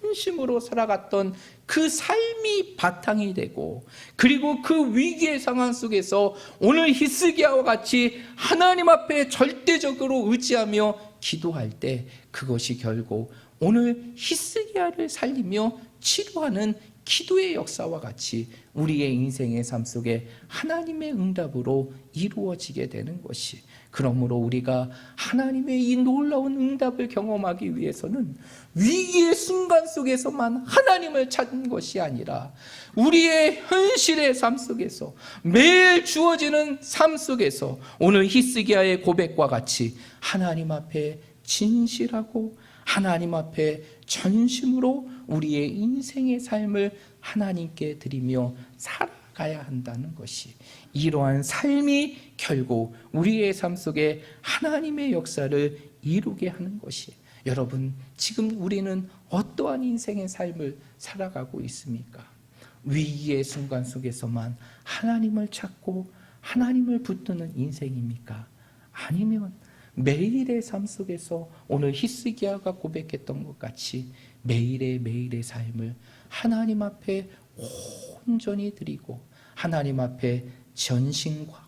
전심으로 살아갔던 그 삶이 바탕이 되고, 그리고 그 위기의 상황 속에서 오늘 히스기야와 같이 하나님 앞에 절대적으로 의지하며 기도할 때 그것이 결국 오늘 히스기야를 살리며 치료하는 기도의 역사와 같이 우리의 인생의 삶 속에 하나님의 응답으로 이루어지게 되는 것이, 그러므로 우리가 하나님의 이 놀라운 응답을 경험하기 위해서는 위기의 순간 속에서만 하나님을 찾는 것이 아니라 우리의 현실의 삶 속에서 매일 주어지는 삶 속에서 오늘 히스기야의 고백과 같이 하나님 앞에 진실하고 하나님 앞에 전심으로 우리의 인생의 삶을 하나님께 드리며 살아가야 한다는 것이, 이러한 삶이 결국 우리의 삶 속에 하나님의 역사를 이루게 하는 것이, 여러분 지금 우리는 어떠한 인생의 삶을 살아가고 있습니까? 위기의 순간 속에서만 하나님을 찾고 하나님을 붙드는 인생입니까? 아니면 매일의 삶 속에서 오늘 히스기야가 고백했던 것 같이 매일의 삶을 하나님 앞에 온전히 드리고 하나님 앞에 전심과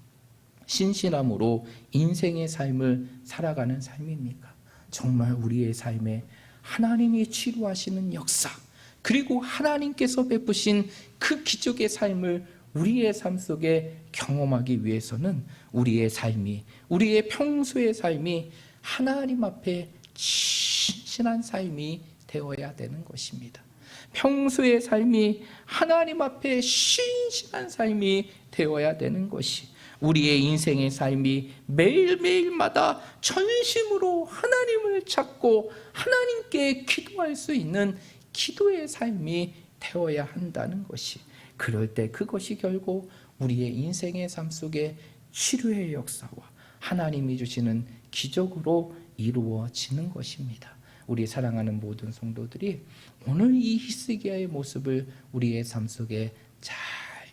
신실함으로 인생의 삶을 살아가는 삶입니까? 정말 우리의 삶에 하나님이 치료하시는 역사, 그리고 하나님께서 베푸신 그 기적의 삶을 우리의 삶 속에 경험하기 위해서는 우리의 삶이, 우리의 평소의 삶이 하나님 앞에 신실한 삶이 되어야 되는 것입니다. 평소의 삶이 하나님 앞에 신실한 삶이 되어야 되는 것이, 우리의 인생의 삶이 매일매일마다 전심으로 하나님을 찾고 하나님께 기도할 수 있는 기도의 삶이 되어야 한다는 것이, 그럴 때 그것이 결국 우리의 인생의 삶 속에 치료의 역사와 하나님이 주시는 기적으로 이루어지는 것입니다. 우리 사랑하는 모든 성도들이 오늘 이 히스기야의 모습을 우리의 삶 속에 잘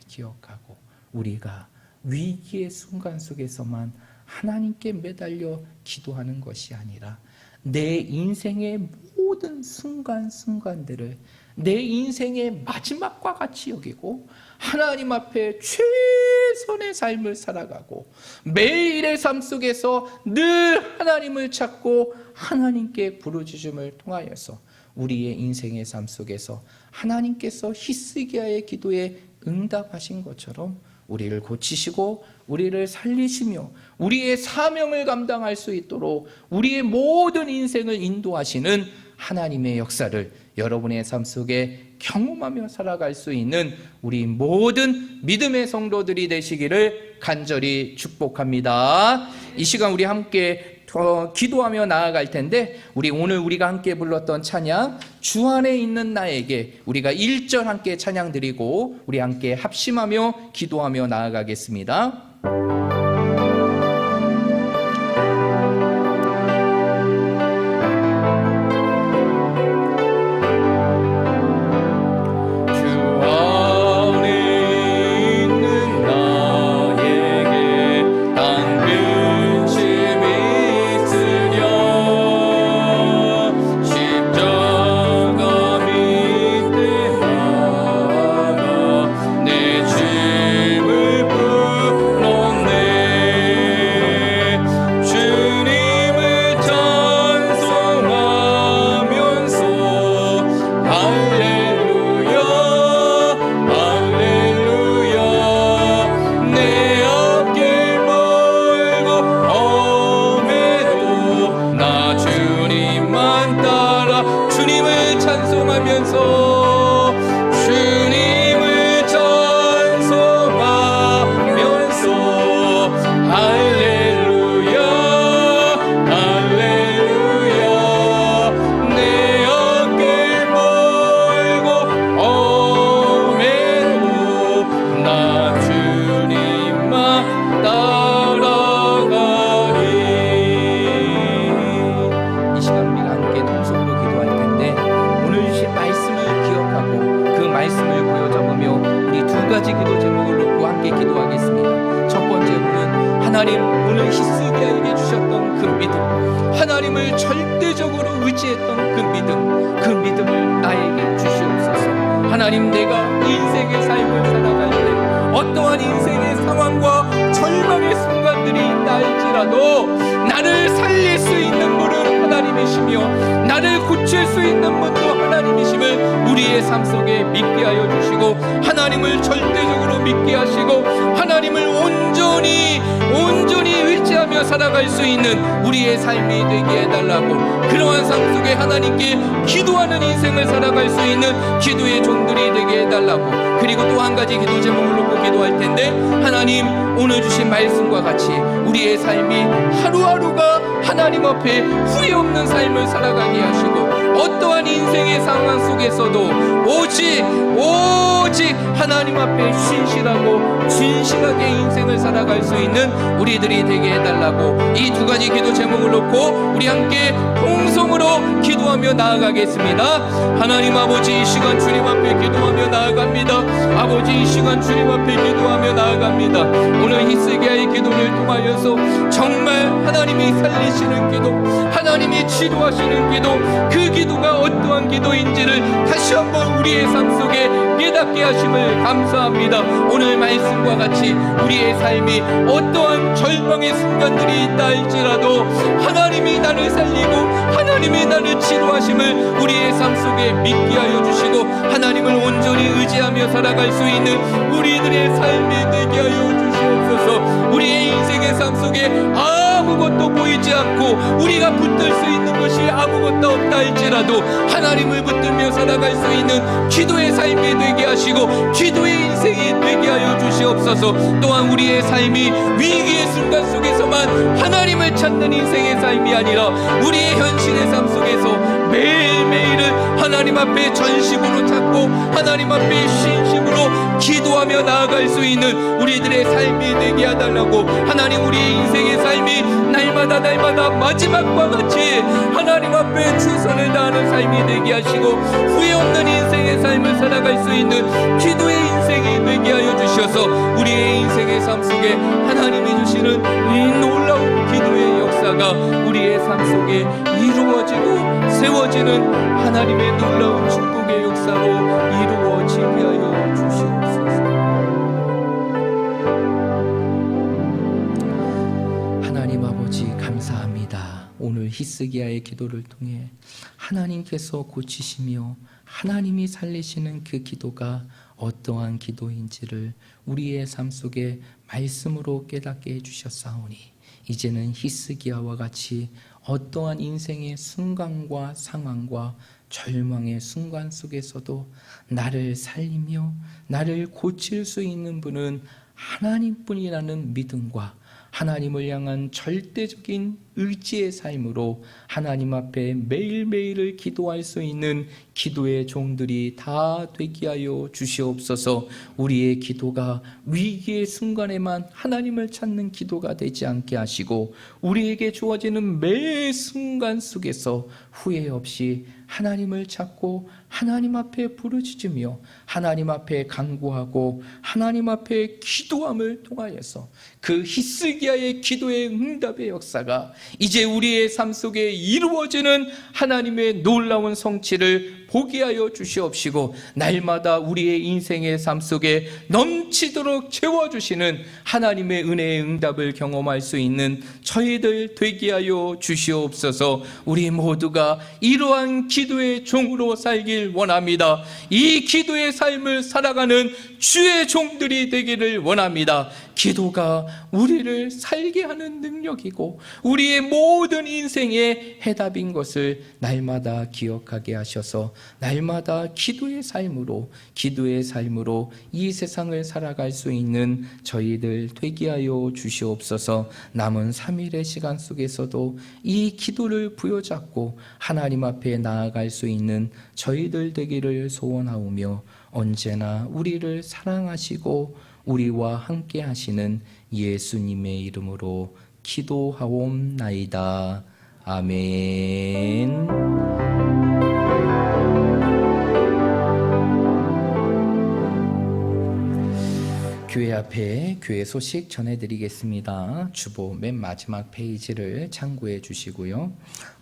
기억하고 우리가 위기의 순간 속에서만 하나님께 매달려 기도하는 것이 아니라 내 인생의 모든 순간순간들을 내 인생의 마지막과 같이 여기고 하나님 앞에 최선의 삶을 살아가고 매일의 삶 속에서 늘 하나님을 찾고 하나님께 부르짖음을 통하여서 우리의 인생의 삶 속에서 하나님께서 히스기야의 기도에 응답하신 것처럼 우리를 고치시고 우리를 살리시며 우리의 사명을 감당할 수 있도록 우리의 모든 인생을 인도하시는 하나님의 역사를 여러분의 삶 속에 경험하며 살아갈 수 있는 우리 모든 믿음의 성도들이 되시기를 간절히 축복합니다. 이 시간 우리 함께 기도하며 나아갈 텐데, 오늘 우리가 함께 불렀던 찬양 주 안에 있는 나에게, 우리가 1절 함께 찬양 드리고 우리 함께 합심하며 기도하며 나아가겠습니다. 십자가 밑에 의지했던 그 믿음을 나에게 주시옵소서. 하나님, 내가 인생의 삶을 살아갈 때 어떠한 인생의 상황과 절망의 순간들이 있다 할지라도 나를 살릴 수 있는 분은 하나님이시며 나를 고칠 수 있는 분도 하나님이심을 우리의 삶 속에 믿게 하여 주시고, 하나님을 절대적으로 믿게 하시고 하나님을 온전히 의지하며 살아갈 수 있는 우리의 삶이 되게 해달라고, 그러한 삶 속에 하나님께 기도하는 인생을 살아갈 수 있는 기도의 종들이 되게 해달라고. 그리고 또 한 가지 기도 제목을 놓고 기도할 텐데, 하나님, 오늘 주신 말씀과 같이 우리의 삶이 하루하루가 하나님 앞에 후회 없는 삶을 살아가게 하시고, 어떠한 인생의 상황 속에서도 오직 하나님 앞에 신실하고 진실하게 인생을 살아갈 수 있는 우리들이 되게 해달라고, 이 두 가지 기도 제목을 놓고 우리 함께 통성으로 기도하며 나아가겠습니다. 하나님 아버지, 이 시간 주님 앞에 기도하며 나아갑니다. 아버지, 이 시간 주님 앞에 기도하며 나아갑니다. 오늘 히스기야의 기도를 통하여서 정말 하나님이 살리시는 기도, 하나님이 치료하시는 기도, 그 기도가 어떠한 기도인지를 다시 한번 우리의 삶 속에 깨닫게 하심을 감사합니다. 오늘 말씀과 같이 우리의 삶이 어떠한 절망의 순간들이 있다 할지라도 하나님이 나를 살리고 하나님이 나를 치료하심을 우리의 삶 속에 믿게 하여 주시고, 하나님을 온전히 의지하며 살아갈 수 있는 우리들의 삶이 되게 하여 주시옵소서. 우리의 인생의 삶 속에 아무것도 보이지 않고 우리가 붙들 수 있는 것이 아무것도 없다 할지라도 하나님을 붙들며 살아갈 수 있는 기도의 삶이 되게 하시고 기도의 인생이 되게 하여 주시옵소서. 또한 우리의 삶이 위기의 순간 속에서만 하나님을 찾는 인생의 삶이 아니라 우리의 현실의 삶 속에서 매일매일을 하나님 앞에 전심으로 찾고 하나님 앞에 신심으로 기도하며 나아갈 수 있는 우리들의 삶이 되게 해달라고, 하나님, 우리의 인생의 삶이 날마다 마지막과 같이 하나님 앞에 최선을 다하는 삶이 되게 하시고 후회 없는 인생의 삶을 살아갈 수 있는 기도의 인생이 되게 하여 주셔서 우리의 인생의 삶 속에 하나님이 주시는 이 놀라운 기도의 역사가 우리의 삶 속에 이루어지고 세워지는 하나님의 놀라운 축복의 역사로 이루어지게 하여 주시옵소서. 하나님 아버지, 감사합니다. 오늘 히스기야의 기도를 통해 하나님께서 고치시며 하나님이 살리시는 그 기도가 어떠한 기도인지를 우리의 삶 속에 말씀으로 깨닫게 해주셨사오니, 이제는 히스기야와 같이 어떠한 인생의 순간과 상황과 절망의 순간 속에서도 나를 살리며 나를 고칠 수 있는 분은 하나님뿐이라는 믿음과 하나님을 향한 절대적인 의지의 삶으로 하나님 앞에 매일매일을 기도할 수 있는 기도의 종들이 다 되게 하여 주시옵소서. 우리의 기도가 위기의 순간에만 하나님을 찾는 기도가 되지 않게 하시고, 우리에게 주어지는 매 순간 속에서 후회 없이 하나님을 찾고 하나님 앞에 부르짖으며 하나님 앞에 간구하고 하나님 앞에 기도함을 통하여서 그 히스기야의 기도의 응답의 역사가 이제 우리의 삶 속에 이루어지는 하나님의 놀라운 성취를 보게 하여 주시옵시고, 날마다 우리의 인생의 삶 속에 넘치도록 채워주시는 하나님의 은혜의 응답을 경험할 수 있는 저희들 되게 하여 주시옵소서. 우리 모두가 이러한 기도의 종으로 살길 원합니다. 이 기도의 삶을 살아가는 주의 종들이 되기를 원합니다. 기도가 우리를 살게 하는 능력이고 우리의 모든 인생의 해답인 것을 날마다 기억하게 하셔서 날마다 기도의 삶으로 이 세상을 살아갈 수 있는 저희들 되게 하여 주시옵소서. 남은 3일의 시간 속에서도 이 기도를 부여잡고 하나님 앞에 나아갈 수 있는 저희들 되기를 소원하오며, 언제나 우리를 사랑하시고 우리와 함께 하시는 예수님의 이름으로 기도하옵나이다. 아멘. 교회 앞에 교회 소식 전해드리겠습니다. 주보 맨 마지막 페이지를 참고해 주시고요.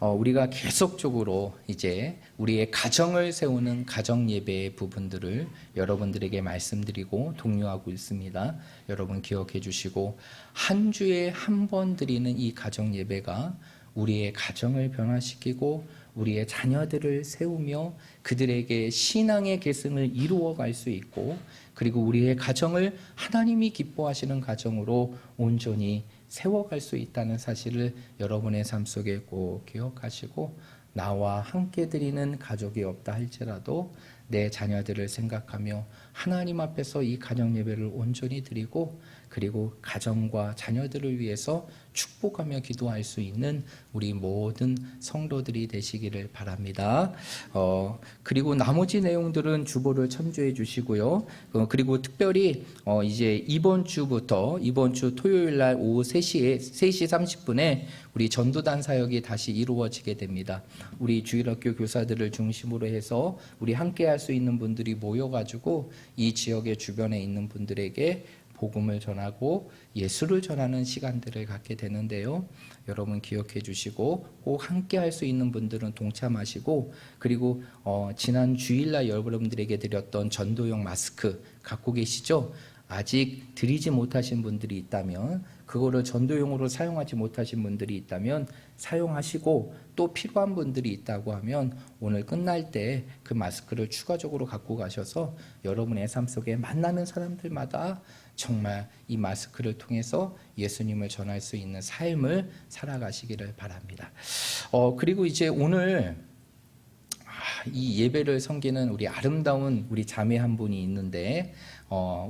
우리가 계속적으로 이제 우리의 가정을 세우는 가정 예배의 부분들을 여러분들에게 말씀드리고 독려하고 있습니다. 여러분 기억해 주시고 한 주에 한 번 드리는 이 가정 예배가 우리의 가정을 변화시키고 우리의 자녀들을 세우며 그들에게 신앙의 계승을 이루어갈 수 있고 그리고 우리의 가정을 하나님이 기뻐하시는 가정으로 온전히 세워갈 수 있다는 사실을 여러분의 삶 속에 꼭 기억하시고 나와 함께 드리는 가족이 없다 할지라도 내 자녀들을 생각하며 하나님 앞에서 이 가정 예배를 온전히 드리고 그리고 가정과 자녀들을 위해서 축복하며 기도할 수 있는 우리 모든 성도들이 되시기를 바랍니다. 그리고 나머지 내용들은 주보를 참조해 주시고요. 그리고 특별히 이제 이번 주부터 이번 주 토요일 날 오후 3시 30분에 우리 전도단 사역이 다시 이루어지게 됩니다. 우리 주일학교 교사들을 중심으로 해서 우리 함께 할 수 있는 분들이 모여가지고 이 지역의 주변에 있는 분들에게 복음을 전하고 예수를 전하는 시간들을 갖게 되는데요. 여러분 기억해 주시고 꼭 함께 할 수 있는 분들은 동참하시고 그리고 지난 주일날 여러분들에게 드렸던 전도용 마스크 갖고 계시죠? 아직 드리지 못하신 분들이 있다면 그거를 전도용으로 사용하지 못하신 분들이 있다면 사용하시고 또 필요한 분들이 있다고 하면 오늘 끝날 때 그 마스크를 추가적으로 갖고 가셔서 여러분의 삶 속에 만나는 사람들마다 정말 이 마스크를 통해서 예수님을 전할 수 있는 삶을 살아가시기를 바랍니다. 그리고 이제 오늘 이 예배를 섬기는 우리 아름다운 우리 자매 한 분이 있는데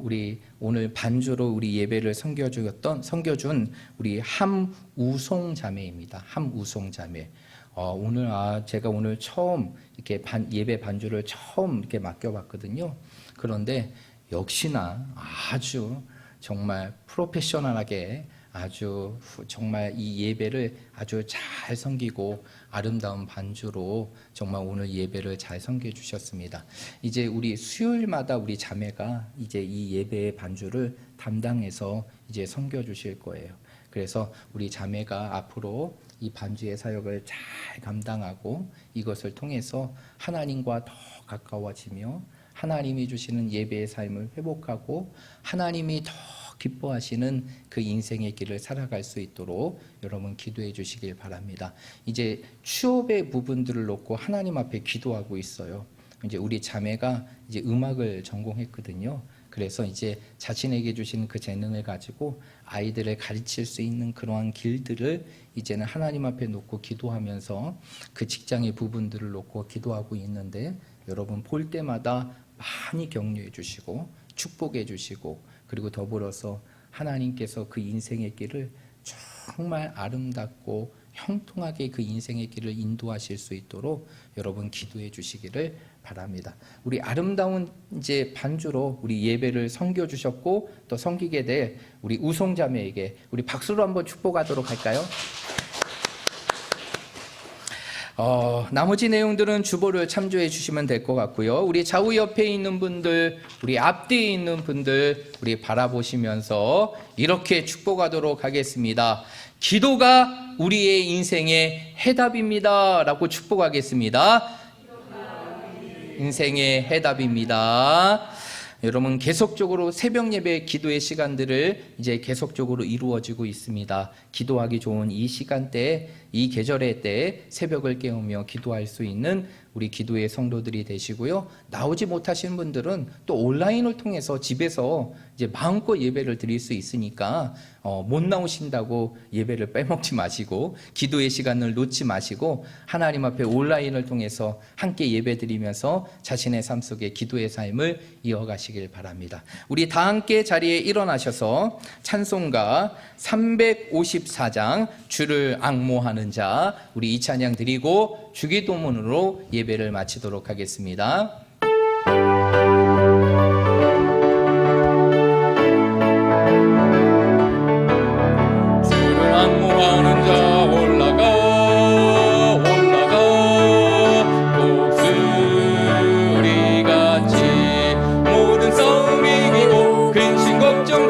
우리 오늘 반주로 우리 예배를 섬겨준 우리 함우송 자매입니다. 함우송 자매. 오늘 제가 오늘 처음 이렇게 예배 반주를 처음 이렇게 맡겨봤거든요. 그런데 역시나 아주 정말 프로페셔널하게 아주 정말 이 예배를 아주 잘 섬기고 아름다운 반주로 정말 오늘 예배를 잘 섬겨 주셨습니다. 이제 우리 수요일마다 우리 자매가 이제 이 예배의 반주를 담당해서 이제 섬겨 주실 거예요. 그래서 우리 자매가 앞으로 이 반주의 사역을 잘 감당하고 이것을 통해서 하나님과 더 가까워지며 하나님이 주시는 예배의 삶을 회복하고 하나님이 더 기뻐하시는 그 인생의 길을 살아갈 수 있도록 여러분 기도해 주시길 바랍니다. 이제 취업의 부분들을 놓고 하나님 앞에 기도하고 있어요. 이제 우리 자매가 이제 음악을 전공했거든요. 그래서 이제 자신에게 주신 그 재능을 가지고 아이들을 가르칠 수 있는 그러한 길들을 이제는 하나님 앞에 놓고 기도하면서 그 직장의 부분들을 놓고 기도하고 있는데 여러분 볼 때마다 많이 격려해 주시고 축복해 주시고 그리고 더불어서 하나님께서 그 인생의 길을 정말 아름답고 형통하게 그 인생의 길을 인도하실 수 있도록 여러분 기도해 주시기를 바랍니다. 우리 아름다운 이제 반주로 우리 예배를 섬겨 주셨고 또 섬기게 될 우리 우송자매에게 우리 박수로 한번 축복하도록 할까요? 나머지 내용들은 주보를 참조해 주시면 될 것 같고요. 우리 좌우 옆에 있는 분들, 우리 앞뒤에 있는 분들, 우리 바라보시면서 이렇게 축복하도록 하겠습니다. 기도가 우리의 인생의 해답입니다. 라고 축복하겠습니다. 인생의 해답입니다. 여러분 계속적으로 새벽 예배 기도의 시간들을 이제 계속적으로 이루어지고 있습니다. 기도하기 좋은 이 시간대에 이 계절의 때에 새벽을 깨우며 기도할 수 있는 우리 기도의 성도들이 되시고요. 나오지 못하신 분들은 또 온라인을 통해서 집에서 이제 마음껏 예배를 드릴 수 있으니까 못 나오신다고 예배를 빼먹지 마시고 기도의 시간을 놓지 마시고 하나님 앞에 온라인을 통해서 함께 예배 드리면서 자신의 삶 속에 기도의 삶을 이어가시길 바랍니다. 우리 다 함께 자리에 일어나셔서 찬송가 354장 주를 앙모하는 자 우리 이 찬양 드리고 주기도문으로 예배를 마치도록 하겠습니다. 주를 앙모하는 자 올라가 독수리같이 모든 싸움 이기고 근심 걱정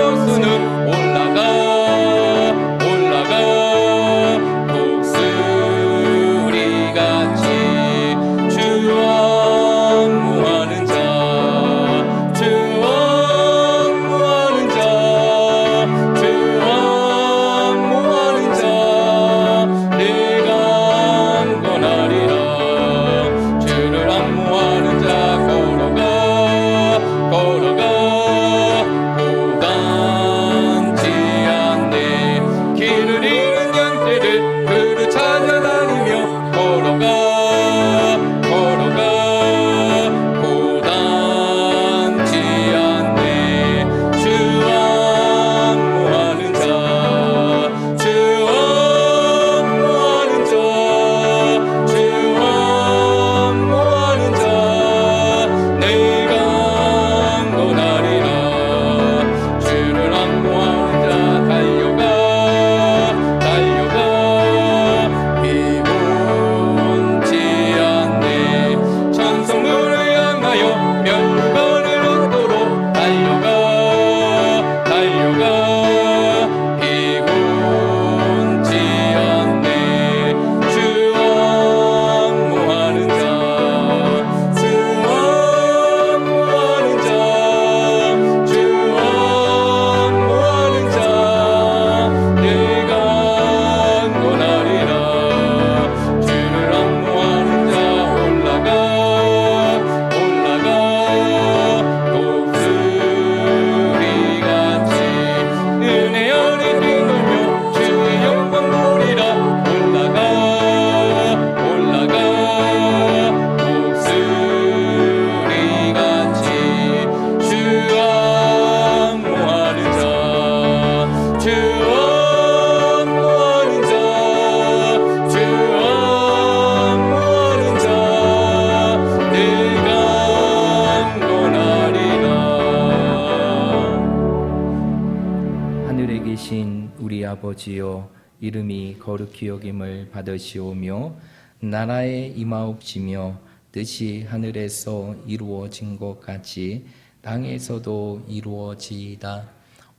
아버지여 이름이 거룩히 여김을 받으시오며 나라의 임하옵시며 뜻이 하늘에서 이루어진 것 같이 땅에서도 이루어지이다.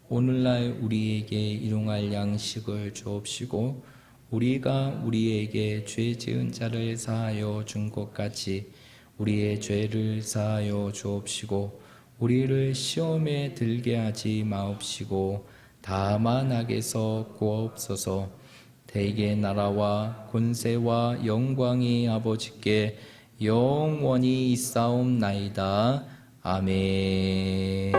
오늘날 우리에게 일용할 양식을 주옵시고 우리가 우리에게 죄 지은 자를 사하여 준 것 같이 우리의 죄를 사하여 주옵시고 우리를 시험에 들게 하지 마옵시고 다만 악에서 구하옵소서. 대개 나라와 권세와 영광이 아버지께 영원히 있사옵나이다. 아멘.